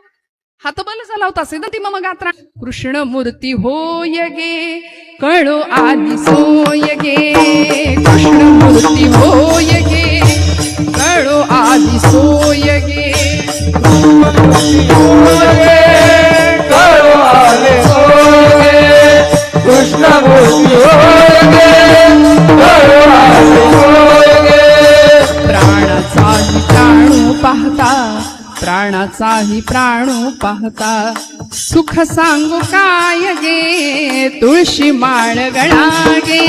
हातबल झाला होता. सिद्धती मम गात्रा कृष्ण मूर्ती होय गे कळो आदि सोय गे. कृष्ण मूर्ती होय गे कळो आदि सोय गे. करो आले होगे कृष्ण मूर्ति होगे करो आले होगे. प्राणाचाही प्राणू पाहता प्राणाचाही प्राणू पाहता सुख सांगू काय गे. तुळशी माळ गळा गे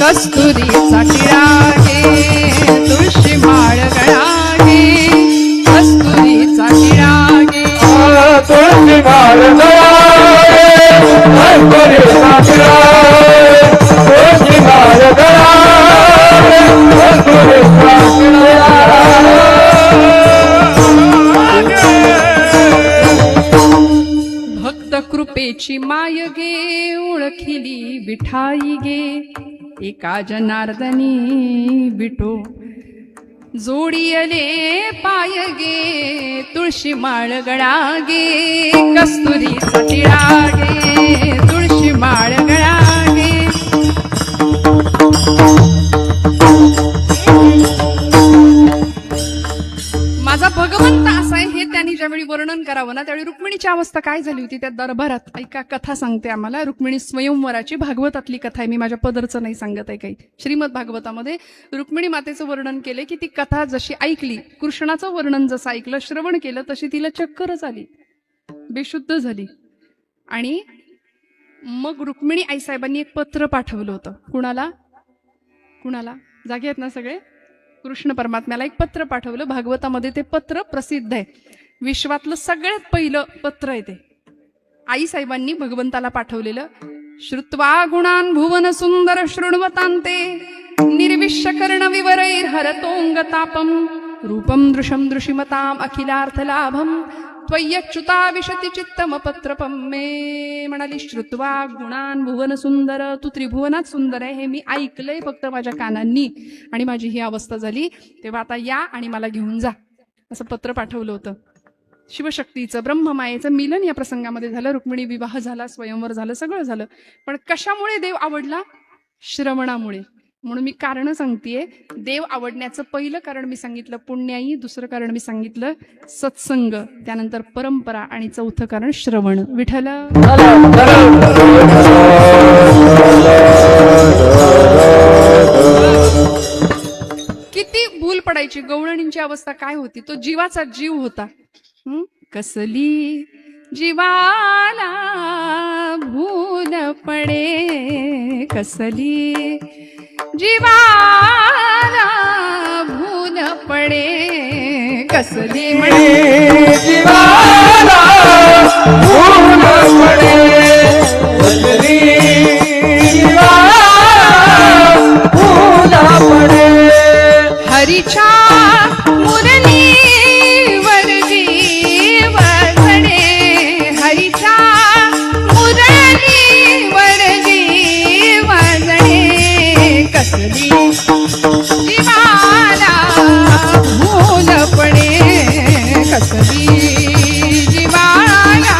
कस्तुरीचा टिळा गे. तुळशी माळ गळा गे कस्तुरीचा टिळा गे. तुलसी माल गलाए हरि साथिराए. तुलसी माल गलाए हरि साथिराए. भक्त कृपेची माय गे ओळखिली विठाई गे. एका जनार्दनी विठो जोडियले पाय गे. तुळशी माळ गळा गे कस्तुरीचा टिळा गे. तुळशी माळ गळा गे. माझा भगवंत असा आहे हे त्यांनी ज्यावेळी वर्णन करावं ना त्यावेळी रुक्मिणीची अवस्था काय झाली होती त्या दरबारात. ऐका कथा सांगते आम्हाला. रुक्मिणी स्वयंवराची भागवतातली कथा आहे. मी माझ्या पदरचं नाही सांगत आहे काही. श्रीमद भागवतामध्ये रुक्मिणी मातेचं वर्णन केले की ती कथा जशी ऐकली कृष्णाचं वर्णन जसं ऐकलं श्रवण केलं तशी तिला चक्करच आली बेशुद्ध झाली. आणि मग रुक्मिणी आईसाहेबांनी एक पत्र पाठवलं होतं. कुणाला कुणाला जागे आहेत ना सगळे. कृष्ण परमात्म्याला एक पत्र पाठवलं. भागवतामध्ये ते पत्र प्रसिद्ध आहे. विश्वातलं सगळ्यात पहिलं पत्र आहे ते आई साहेबांनी भगवंताला पाठवलेलं. श्रुत्वा गुणान भुवन सुंदर शृण्वतांते निर्विश्य कर्ण विवरैर हरतोंगतापम रूपम दृशम दृशिमताम अखिलार्थ लाभम त्वय्यच्युता विशति चित्तम पत्रपम मे. म्हणाली श्रुत्वा गुणान भुवन सुंदर. तू त्रिभुवनात सुंदर आहे हे मी ऐकलंय फक्त माझ्या कानांनी आणि माझी ही अवस्था झाली. तेव्हा आता या आणि मला घेऊन जा असं पत्र पाठवलं होतं. शिवशक्तीचं ब्रह्ममायेचं मिलन या प्रसंगामध्ये झालं. रुक्मिणी विवाह झाला स्वयंवर झालं सगळं झालं. पण कशामुळे देव आवडला? श्रवणामुळे. म्हणून मी कारण सांगतेय. देव आवडण्याचं पहिलं कारण मी सांगितलं पुण्याई. दुसरं कारण मी सांगितलं सत्संग. त्यानंतर परंपरा आणि चौथं कारण श्रवण. विठ्ठल किती भूल पडायची. गवळणींची अवस्था काय होती? तो जीवाचा जीव होता. कसली जीवाला भूल पडे. कसली जीवाला भूल पडे. कसली म्हणे जीवाला भूल पडे. कसली जीवाला भूल पडे. हरीच्या मुरली वर्गी वजणे. हरीच्या मुरली वर्गी वजणे. कसली जीवाला भूल पडे. कसली जीवाला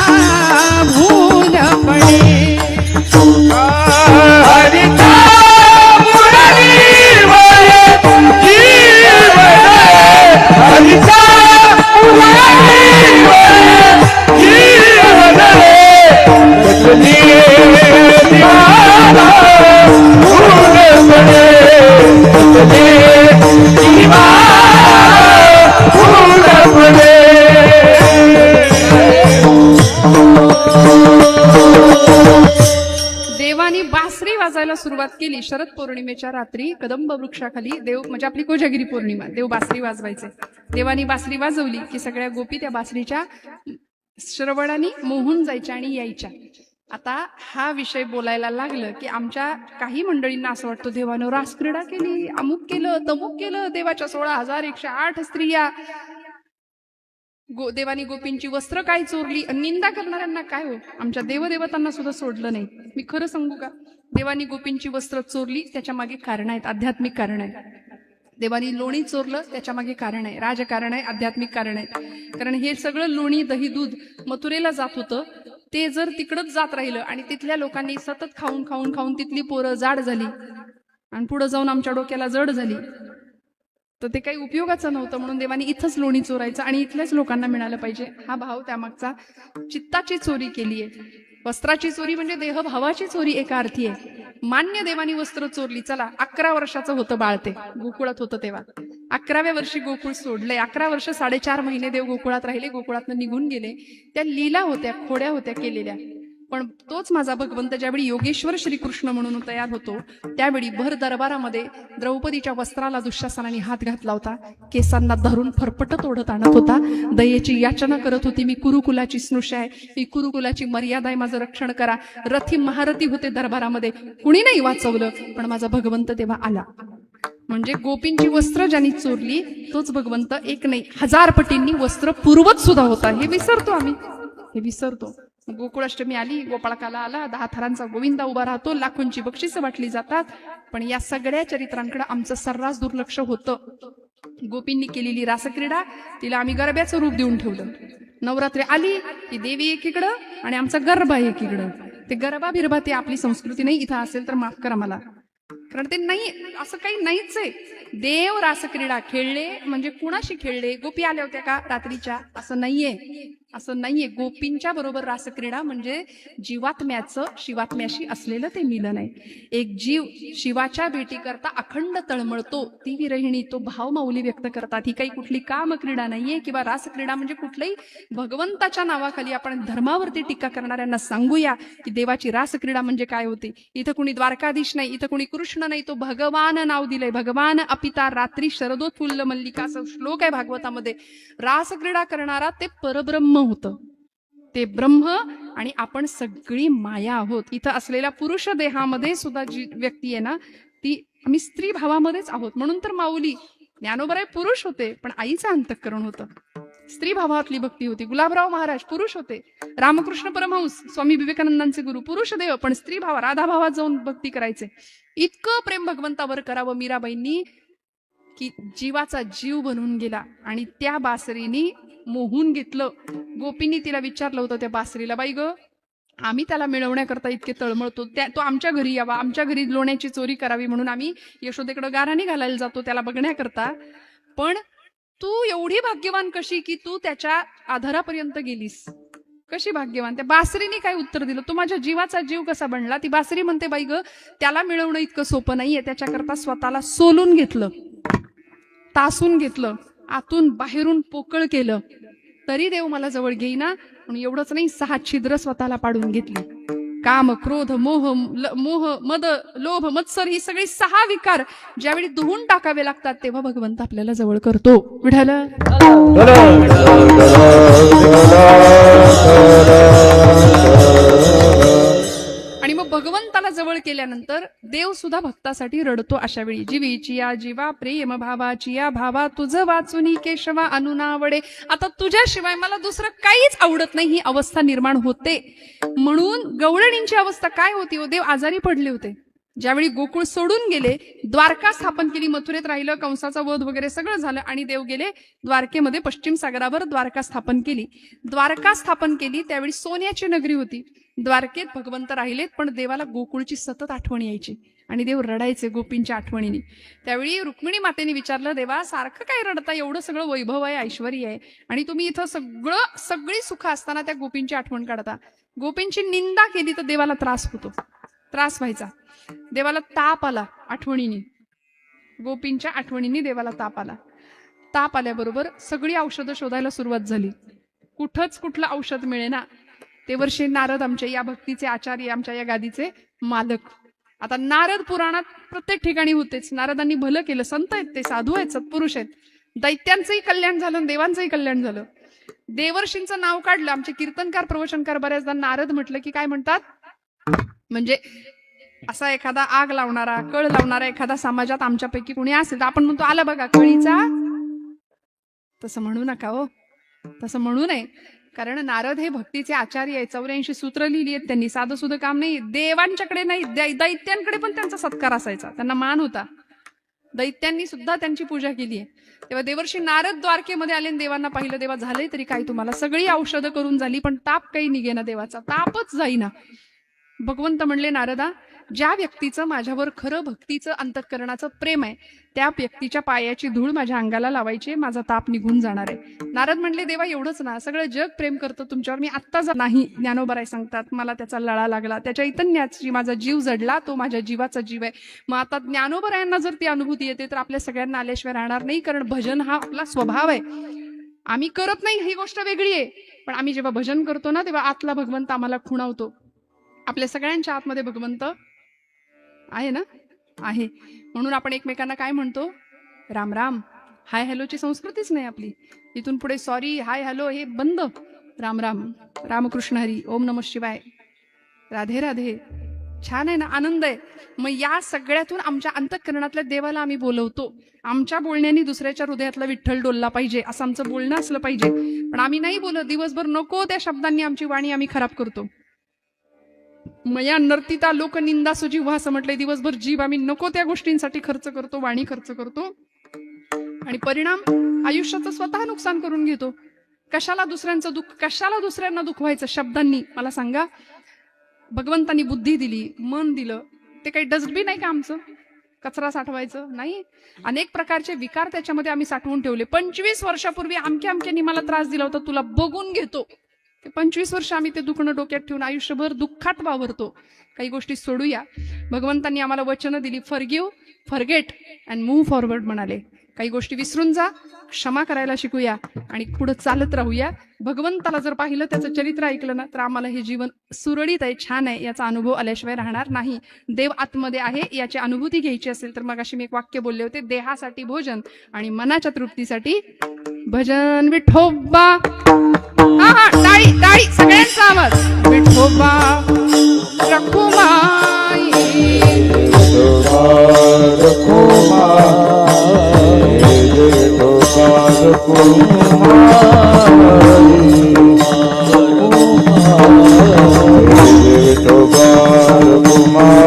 भूल पडे. हरिता मुरली वर्गी हरिता मुरली वर्गी कसली जीवाला भूल पडे. कसली जीवाला भूल पडे. देवानी बासरी वाजायला सुरुवात केली. शरद पौर्णिमेच्या रात्री कदंब वृक्षाखाली देव म्हणजे आपली कोजागिरी पौर्णिमा देव बासरी वाजवायचे. देवानी बासरी वाजवली की सगळ्या गोपी त्या बासरीच्या श्रवणाने मोहून जायच्या आणि यायच्या. आता हा विषय बोलायला लागलं की आमच्या काही मंडळींना असं वाटतं देवानं रासक्रीडा केली, अमुक केलं तमुक केलं. देवाच्या 16,108 स्त्रिया देवानी गोपींची वस्त्र काय चोरली, निंदा करणाऱ्यांना काय हो, आमच्या देवदेवतांना सुद्धा सोडलं नाही. मी खरं सांगू का, देवानी गोपींची वस्त्र चोरली त्याच्या मागे कारण आहेत, आध्यात्मिक कारण आहे. देवानी लोणी चोरलं त्याच्या मागे कारण आहे, राजकारण आहे, आध्यात्मिक कारण आहे. कारण हे सगळं लोणी दही दूध मथुरेला जात होतं, ते जर तिकडच जात राहिलं आणि तिथल्या लोकांनी सतत खाऊन खाऊन खाऊन तिथली पोरं जाड झाली आणि पुढे जाऊन आमच्या डोक्याला जड झाली, तर ते काही उपयोगाचं नव्हतं. म्हणून देवानी इथंच लोणी चोरायचं आणि इथल्याच लोकांना मिळालं पाहिजे, हा भाव त्यामागचा. चित्ताची चोरी केली आहे. वस्त्राची चोरी म्हणजे देहभावाची चोरी एका अर्थी आहे. मान्य देवानी वस्त्र चोरली. चला, 11 वर्षाचं होतं बाळ, ते गोकुळात होतं तेव्हा. 11व्या वर्षी गोकुळ सोडलंय. 11 वर्ष 4.5 महिने देव गोकुळात राहिले, गोकुळातनं निघून गेले. त्या लीला होत्या, खोड्या होत्या केलेल्या. पण तोच माझा भगवंत ज्यावेळी योगेश्वर श्रीकृष्ण म्हणून तयार होतो, त्यावेळी भर दरबारामध्ये द्रौपदीच्या वस्त्राला दुःशासनाने हात घातला होता. केसांना धरून फरफटत ओढत आणत होता. दयेची याचना करत होती, मी कुरुकुलाची स्नुष आहे, मी कुरुकुलाची मर्यादा आहे, माझं रक्षण करा. रथी महारथी होते दरबारामध्ये, कुणी नाही वाचवलं, पण माझा भगवंत तेव्हा आला. म्हणजे गोपींची वस्त्र ज्यांनी चोरली तोच भगवंत एक नाही 1000 पटींनी वस्त्र पुरवत सुद्धा होता. हे विसरतो आम्ही, हे विसरतो. गोकुळाष्टमी आली, गोपाळकाला आला, 10 थरांचा गोविंदा उभा राहतो, लाखोंची बक्षिसं वाटली जातात. पण या सगळ्या चरित्रांकडे आमचं सर्रास दुर्लक्ष होतं. गोपींनी केलेली रासक्रीडा, तिला आम्ही गरब्याचं रूप देऊन ठेवलं. नवरात्री आली की देवी एकीकडं आणि आमचा गरबा एकीकडं. ते गरबा बिरबा ते आपली संस्कृती नाही. इथं असेल तर माफ करा मला, कारण ते नाही, असं काही नाहीच आहे. देव रासक्रीडा खेळले म्हणजे कुणाशी खेळले, गोपी आल्या होत्या का रात्रीच्या, असं नाहीये, असं नाहीये. गोपींच्या बरोबर रासक्रीडा म्हणजे जीवात्म्याचं शिवात्म्याशी असलेलं ते मिलन आहे. एक जीव शिवाच्या भेटी करता अखंड तळमळतो, ती विरहिणी तो भाव माऊली व्यक्त करतात. ही काही कुठली कामक्रीडा नाहीये किंवा रासक्रीडा म्हणजे कुठल्याही भगवंताच्या नावाखाली आपण धर्मावरती टीका करणाऱ्यांना सांगूया की देवाची रासक्रीडा म्हणजे काय होते. इथं कुणी द्वारकाधीश नाही, इथं कुणी कृष्ण नाही, तो भगवान नाव दिलंय. भगवान अपिता रात्री शरदोत्फुल्ल मल्लिका असं श्लोक आहे भागवतामध्ये. रासक्रीडा करणारा ते परब्रह्म होतं, ते ब्रह्म, आणि आपण सगळी माया आहोत. इथं असलेल्या पुरुष देहामध्ये सुद्धा जी व्यक्ती आहे ना, ती आम्ही स्त्री भावामध्येच आहोत. म्हणून तर माऊली ज्ञानोबराय पुरुष होते, पण आईचं अंतःकरण होतं, स्त्री भावातली भक्ती होती. गुलाबराव महाराज पुरुष होते, रामकृष्ण परमहंस स्वामी विवेकानंदांचे गुरु पुरुष देव, पण स्त्री भावा राधा भावात जाऊन भक्ती करायचे. इतकं प्रेम भगवंतावर करावं मीराबाईंनी की जीवाचा जीव बनून गेला आणि त्या बासरीनी मोहून घेतलं. गोपींनी तिला विचारलं होतं त्या बासरीला, बाई ग, आम्ही त्याला मिळवण्याकरता इतके तळमळतो, तो आमच्या घरी यावा, आमच्या घरी लोण्याची चोरी करावी म्हणून आम्ही यशोदेकडे गाराणी घालायला जातो त्याला बघण्याकरता, पण तू एवढी भाग्यवान कशी की तू त्याच्या आधारापर्यंत गेलीस, कशी भाग्यवान. त्या बासरीने काय उत्तर दिलं, तू माझ्या जीवाचा जीव कसा बनला. ती बासरी म्हणते, बाई ग, त्याला मिळवणं इतकं सोपं नाहीये, त्याच्याकरता स्वतःला सोलून घेतलं, तासून घेतलं, आतून बाहेरून पोकळ केलं, तरी देव मला जवळ घेईना. म्हणून एवढंच नाही, 6 छिद्र स्वतःला पाडून घेतली. काम, क्रोध, मोह, मद, लोभ, मत्सर, ही सगळी 6 विकार ज्यावेळी धुवून टाकावे लागतात तेव्हा भगवंत आपल्याला जवळ करतो. विठाल. आणि मग भगवंताला जवळ केल्यानंतर देव सुद्धा भक्तासाठी रडतो. अशा वेळी जीवीची या जीवा प्रेम भावाची या भावा तुझं वाचुनी केशवा अनुनावडे. आता तुझ्याशिवाय मला दुसरं काहीच आवडत नाही, ही अवस्था निर्माण होते. म्हणून गवळणींची अवस्था काय होती, व देव आजारी पडले होते. ज्यावेळी गोकुळ सोडून गेले, द्वारका स्थापन केली, मथुरेत राहिलं, कंसाचा वध वगैरे सगळं झालं आणि देव गेले द्वारकेमध्ये, पश्चिम सागरावर द्वारका स्थापन केली. द्वारका स्थापन केली त्यावेळी सोन्याची नगरी होती. द्वारकेत भगवंत राहिलेत, पण देवाला गोकुळची सतत आठवण यायची आणि देव रडायचे गोपींच्या आठवणीने. त्यावेळी रुक्मिणी मातेने विचारलं, देवा सारखं काय रडता, एवढं सगळं वैभव आहे, ऐश्वर्य आहे, आणि तुम्ही इथं सगळी सुख असताना त्या गोपींची आठवण काढता. गोपींची निंदा केली तर देवाला त्रास होतो, त्रास व्हायचा. देवाला ताप आला आठवणीने, गोपींच्या आठवणीने देवाला ताप आला. ताप आल्याबरोबर सगळी औषधं शोधायला सुरुवात झाली. कुठंच कुठलं औषध मिळेना. ते वर्षी नारद, आमच्या या भक्तीचे आचार्य, आमच्या या गादीचे मालक. आता नारद पुराणात प्रत्येक ठिकाणी होतेच. नारदांनी भलं केलं, संत आहेत ते, साधू आहेत, सत्पुरुष आहेत. दैत्यांचंही कल्याण झालं, देवांचंही कल्याण झालं. देवर्षींचं नाव काढलं. आमचे कीर्तनकार, प्रवचनकार बऱ्याचदा नारद म्हटलं की काय म्हणतात, म्हणजे असा एखादा आग लावणारा, कळ लावणारा एखादा समाजात आमच्यापैकी कोणी असेल तर आपण म्हणतो, आला बघा कळीचा. तसं म्हणू नका हो. तसं म्हणू नये, कारण नारद हे भक्तीचे आचार्य आहे. 84 सूत्र लिहिली आहेत त्यांनी. साधं सुद्धा काम नाही. देवांच्याकडे नाही, दैत्यांकडे पण त्यांचा सत्कार असायचा, त्यांना मान होता. दैत्यांनी सुद्धा त्यांची पूजा केली आहे. तेव्हा देवर्षी नारद द्वारकेमध्ये आले आणि देवांना पाहिलं. देवा झालंय तरी काय तुम्हाला? सगळी औषधं करून झाली पण ताप काही निघेना, देवाचा तापच जाईना. भगवंत म्हणले, नारदा, ज्या व्यक्तीचं माझ्यावर खरं भक्तीचं अंतःकरणाचं प्रेम आहे त्या व्यक्तीच्या पायाची धूळ माझ्या अंगाला लावायची, माझा ताप निघून जाणार आहे. नारद म्हणले, देवा एवढंच ना, सगळं जग प्रेम करतं तुमच्यावर, मी आत्ता नाही. ज्ञानोबराय सांगतात, मला त्याचा लळा लागला, त्याच्या चैतन्याची माझा जीव जडला, तो माझ्या जीवाचा जीव आहे. मग आता ज्ञानोबरायांना जर ती अनुभूती येते तर आपल्या सगळ्यांना आल्याशिवाय राहणार नाही, कारण भजन हा आपला स्वभाव आहे. आम्ही करत नाही ही गोष्ट वेगळी आहे, पण आम्ही जेव्हा भजन करतो ना तेव्हा आतला भगवंत आम्हाला खुणावतो. आपल्या सगळ्यांच्या आतमध्ये भगवंत आहे ना, आहे. म्हणून आपण एकमेकांना काय म्हणतो? राम राम. हाय हॅलोची संस्कृतीच नाही आपली. इथून पुढे सॉरी, हाय हॅलो हे बंद. राम राम, रामकृष्ण हरी, ओम नमः शिवाय, राधे राधे. छान आहे ना, आनंद आहे. मग या सगळ्यातून आमच्या अंतःकरणातल्या देवाला आम्ही बोलवतो. आमच्या बोलण्याने दुसऱ्याच्या हृदयातला विठ्ठल डोलला पाहिजे, असं आमचं बोलणं असलं पाहिजे. पण आम्ही नाही बोलत. दिवसभर नको त्या शब्दांनी आमची वाणी आम्ही खराब करतो. मया नर्तिता लोक निंदा सुजीव असं म्हटलंय. दिवसभर जीव आम्ही नको त्या गोष्टींसाठी खर्च करतो, वाणी खर्च करतो, आणि परिणाम आयुष्याचं स्वतः नुकसान करून घेतो. कशाला दुसऱ्यांचं दुःख, कशाला दुसऱ्यांना दुखवायचं शब्दांनी? मला सांगा. भगवंतांनी बुद्धी दिली, मन दिलं, ते काही डस्टबिन आहे का आमचं? कचरा साठवायचं नाही. अनेक प्रकारचे विकार त्याच्यामध्ये आम्ही साठवून ठेवले. 25 वर्षापूर्वी अमक्या अमक्यानी मला त्रास दिला होता, तुला बघून घेतो. ते 25 वर्ष आम्ही ते दुखणं डोक्यात ठेवून आयुष्यभर दुःखात वावरतो. काही गोष्टी सोडूया. भगवंतांनी आम्हाला वचनं दिली, forgive, forget and move forward म्हणाले. काही गोष्टी विसरून जा, क्षमा करायला शिकूया आणि पुढे चालत राहूया. भगवंताला जर पाहिलं, त्याचं चरित्र ऐकलं ना, तर आम्हाला हे जीवन सुरळीत आहे, छान आहे, याचा अनुभव आल्याशिवाय राहणार नाही. देव आतमध्ये आहे याची अनुभूती घ्यायची असेल तर मग अशी मी एक वाक्य बोलले होते, देहासाठी भोजन आणि मनाच्या तृप्तीसाठी भजन. विठोबा, हा हा, टाळी टाळी, सगळ्यांचा आवाज. विठोबा रखुमाई, विठोबार कुमार, विठोबार कुमार, विठोबार कुमार,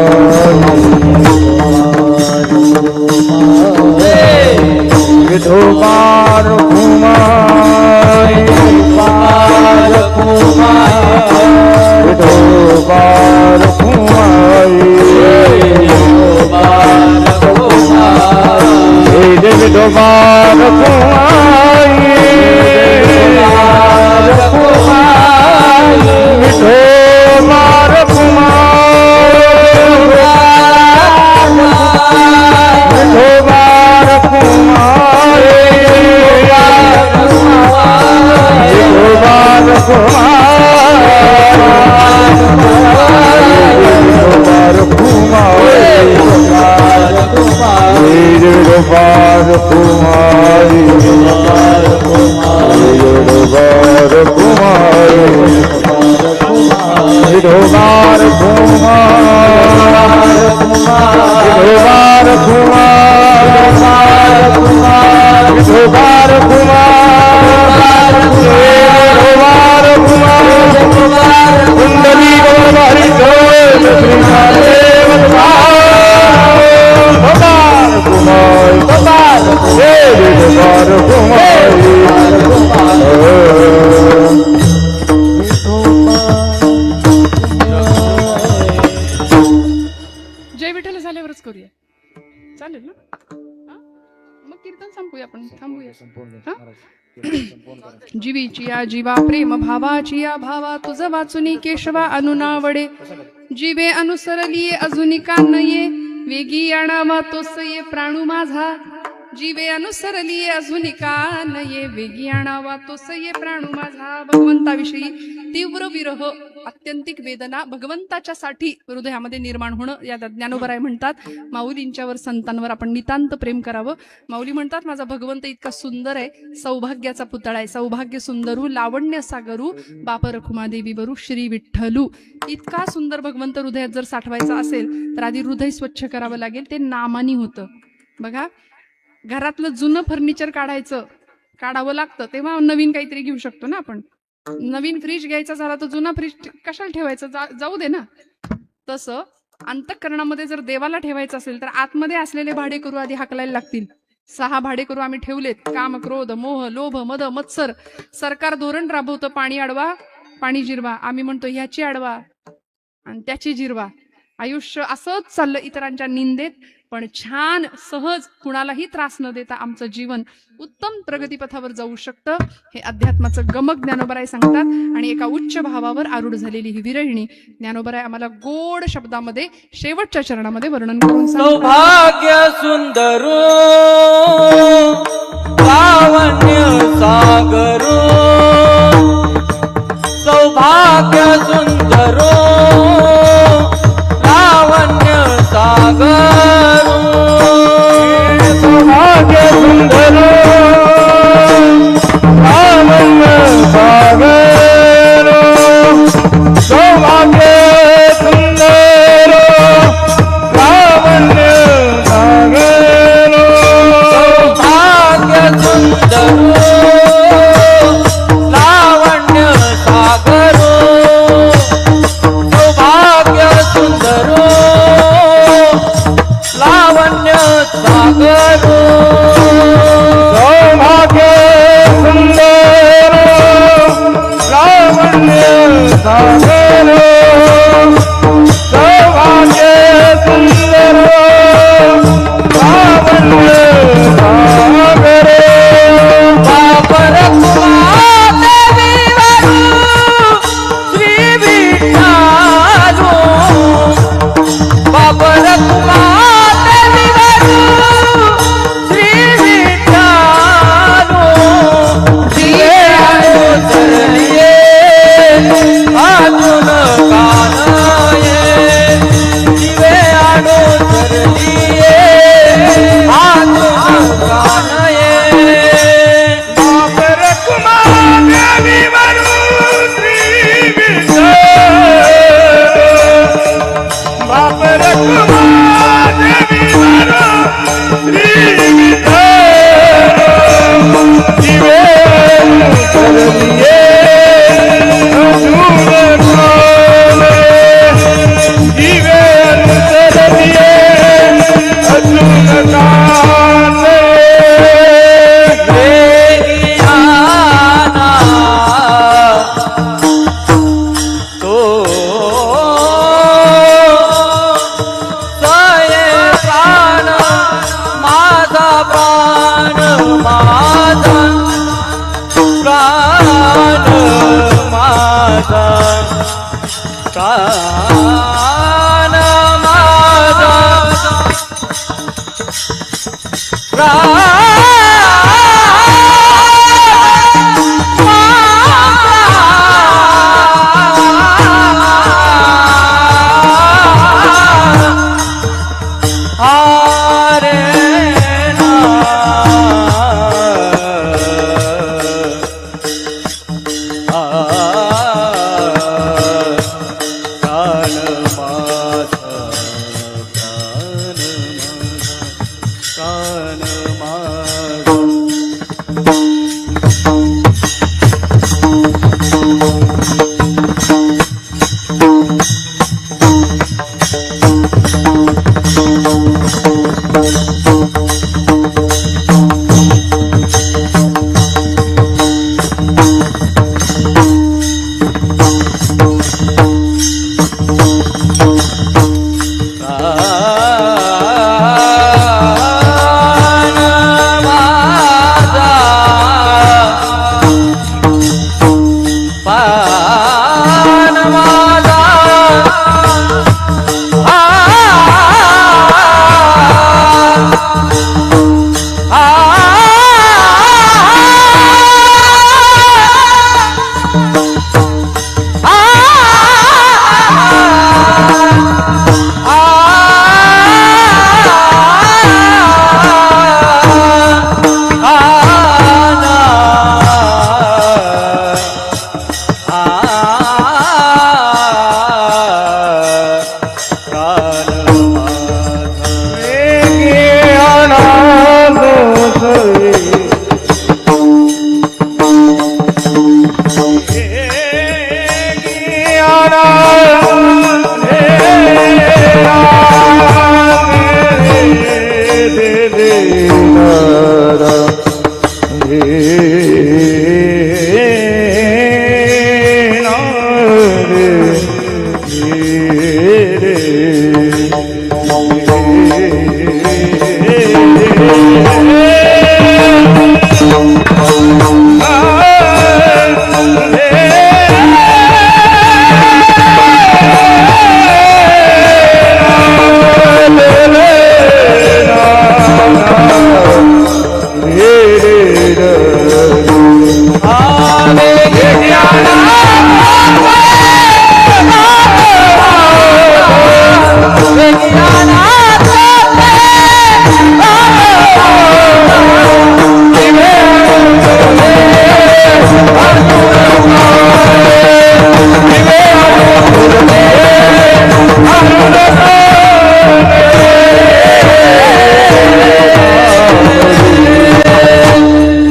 विठोबार कुमार, विठोबार जय विठ्ठल झाल्यावरच करूया, चालेल ना? हा? मग कीर्तन संपूया, आपण थांबूया. हा? जीवीची या जीवा, प्रेम भावाची या भावा, तुझ वाचुनी केशवा अनुनावडे. जीवे अनुसरली अजुनी का नये, वेगी आणावा तोस ये प्राणू माझा. जीवे अनुसरली अजुनी का नये, वेगी आणावा तोस ये प्राणू माझा. भगवंताविषयी तीव्र विरह, अत्यंतिक वेदना भगवंताच्या साठी हृदयामध्ये निर्माण होणं, या ज्ञानोबराय म्हणतात. माऊलींच्यावर, संतांवर आपण नितांत प्रेम करावं. माऊली म्हणतात, माझा भगवंत इतका सुंदर आहे, सौभाग्याचा पुतळा आहे. सौभाग्य सुंदरू, लावण्य सागरू, बाप रखुमादेवी बरू, श्री विठ्ठलू. इतका सुंदर भगवंत हृदयात जर साठवायचा असेल तर आधी हृदय स्वच्छ करावं लागेल. ते नामानी होतं. बघा, घरातलं जुनं फर्निचर काढायचं, काढावं लागतं तेव्हा नवीन काहीतरी घेऊ शकतो ना आपण. नवीन फ्रीज घ्यायचा झाला तर जुना फ्रीज कशाला ठेवायचा, जाऊ दे ना. तसं अंतःकरणामध्ये जर देवाला ठेवायचं असेल तर आतमध्ये असलेले भाडेकरू आधी हाकलायला लागतील. 6 भाडेकरू आम्ही ठेवलेत. काम, क्रोध, मोह, लोभ, मद, मत्सर. सरकार धोरण राबवतं पाणी अडवा पाणी जिरवा, आम्ही म्हणतो ह्याची अडवा आणि त्याची जिरवा. आयुष्य असंच चाललं इतरांच्या निंदेत, पण छान सहज कुणालाही त्रास न देता आमचं जीवन उत्तम प्रगतीपथावर जाऊ शकतं. हे अध्यात्माचं गमक ज्ञानोबराय सांगतात. आणि एका उच्च भावावर आरूढ झालेली ही विरहिणी ज्ञानोबराय आम्हाला गोड शब्दामध्ये शेवटच्या चरणामध्ये वर्णन करून सांगतात. सौभाग्य सुंदरो लावण्य सागरो, सौभाग्य सुंदरो लावण्य सागरो, सौभाग्य सुंदर लावण्य सागर, सौभाग्य सुंदर लावण्य सागर, सौभाग्य सुंदरो लावण्य सागरो, सौभाग्य सुंदरो लावण्य सागरो, सौभाग्य सुंदर लावण्य सागर, सौभाग्य सुंदर लावण्य सागर, बापर कुमादेवी वरू श्री विठ्ठलो, बापर कुमादेवी वरू श्री विठ्ठलो, दिवे अनुसरलिये अजून कानये, दिवे अनुसरलिये अजून कानये, बापर कुमादेवी वरू श्री विठ्ठल, बापर कुमादेवी वरू श्री विठ्ठल, दिवे अनुसरलिये अजून कानये, दिवे अनुसरलिये अजून कानये. वेगियाना तो सये प्राण माझा, प्राण माझा, प्राण माझा, प्राण माझा, हरे नाम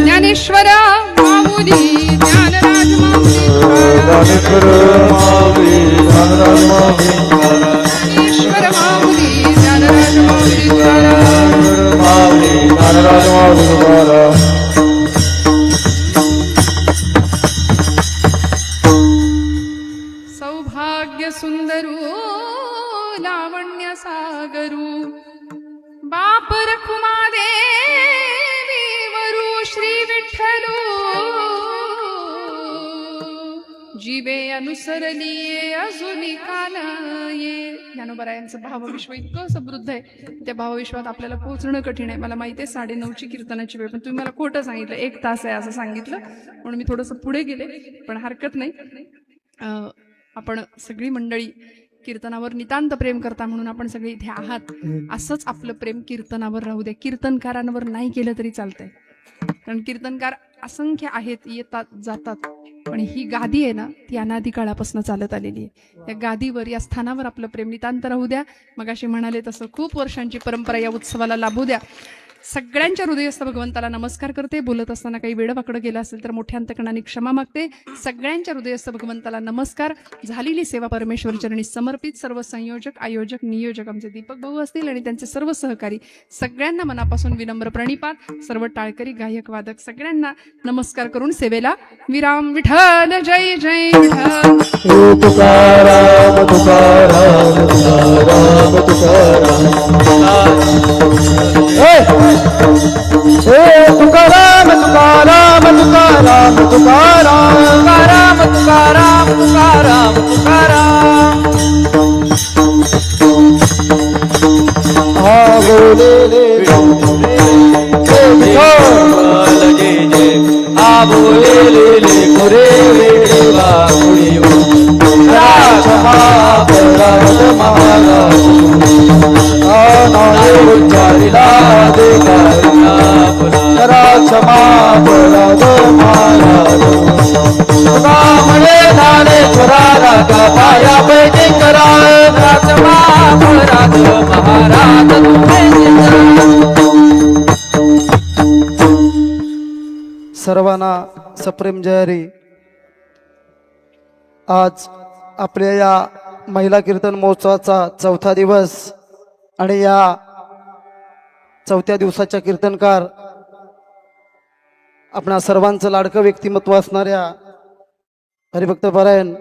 ज्ञानेश्वरा माऊली ज्ञानराज माऊली ज्ञानेश्वर माऊली ज्ञानराज माऊली सौभाग्य सुंदरू लावण्य सागरू बाप रखुमा देवी वरू श्री विठ्ठलू जीवे अनुसरलीये अजुनी कानाये. ज्ञानोबरायांचं भावविश्व इतकं समृद्ध आहे, त्या भावविश्वात आपल्याला पोहोचणं कठीण आहे. मला माहिती आहे 9:30ची कीर्तनाची वेळ, पण तुम्ही मला खोटं सांगितलं, 1 तास आहे असं सांगितलं, म्हणून मी थोडंसं पुढे गेले, पण हरकत नाही. आपण सगळी मंडळी कीर्तनावर नितांत प्रेम करता म्हणून आपण सगळे इथे आहात. असंच आपलं प्रेम कीर्तनावर राहू द्या. कीर्तनकारांवर नाही केलं तरी चालतंय, कारण कीर्तनकार असंख्य आहेत, येतात जातात, पण ही गादी आहे ना, ती अनादी काळापासून चालत आलेली आहे. त्या गादीवर, या स्थानावर आपलं प्रेम नितांत राहू द्या. मगाशी म्हणाले तसं खूप वर्षांची परंपरा या उत्सवाला लाभू द्या. सगळ्यांच्या हृदयस्थ भगवंताला नमस्कार करते. बोलत असताना काही वेडवाकडं गेलं असेल तर मोठ्या अंतकरणाने क्षमा मागते. सगळ्यांच्या हृदयस्थ भगवंताला नमस्कार. झालेली सेवा परमेश्वर चरणी समर्पित. सर्व संयोजक, आयोजक, नियोजक आमचे दीपक भाऊ असतील आणि त्यांचे सर्व सहकारी, सगळ्यांना मनापासून विनम्र प्रणिपात. सर्व टाळकरी, गायक, वादक सगळ्यांना नमस्कार करून सेवेला विराम. विठ्ठल जय जय विठ्ठल. तुकाराम तुकाराम तुकाराम तुकाराम तुकाराम तुकाराम तुकाराम तुकाराम तुकाराम तुकाराम तुकाराम हा बोले जय जय आ बोले ले कुरे देवा कुणी क्षमा अपराध महाराज उच्चारिला देकारिला जरा क्षमा अपराध महाराज म्हणे ज्ञानेश्वराला का पाया पैकी करा क्षमा अपराध महाराज सर्वांना सप्रेम जयहरी. आज आपल्या या महिला कीर्तन महोत्सवाचा 4था दिवस आणि या 4थ्या दिवसाच्या कीर्तनकार आपणा सर्वांचं लाडकं व्यक्तिमत्व असणाऱ्या हरिभक्त परायण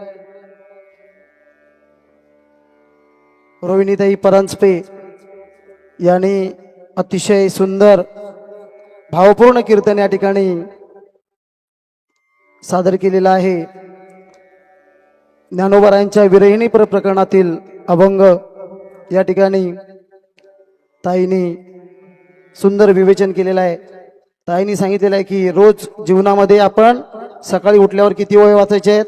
रोहिणीताई परांजपे यांनी अतिशय सुंदर भावपूर्ण कीर्तन या ठिकाणी सादर केलेलं आहे. ज्ञानोबरायांच्या विरहिणी प्रकरणातील अभंग या ठिकाणी ताईंनी सुंदर विवेचन केलेलं आहे. ताईंनी सांगितलेलं आहे की रोज जीवनामध्ये आपण सकाळी उठल्यावर किती ओव्या वाचायचे आहेत?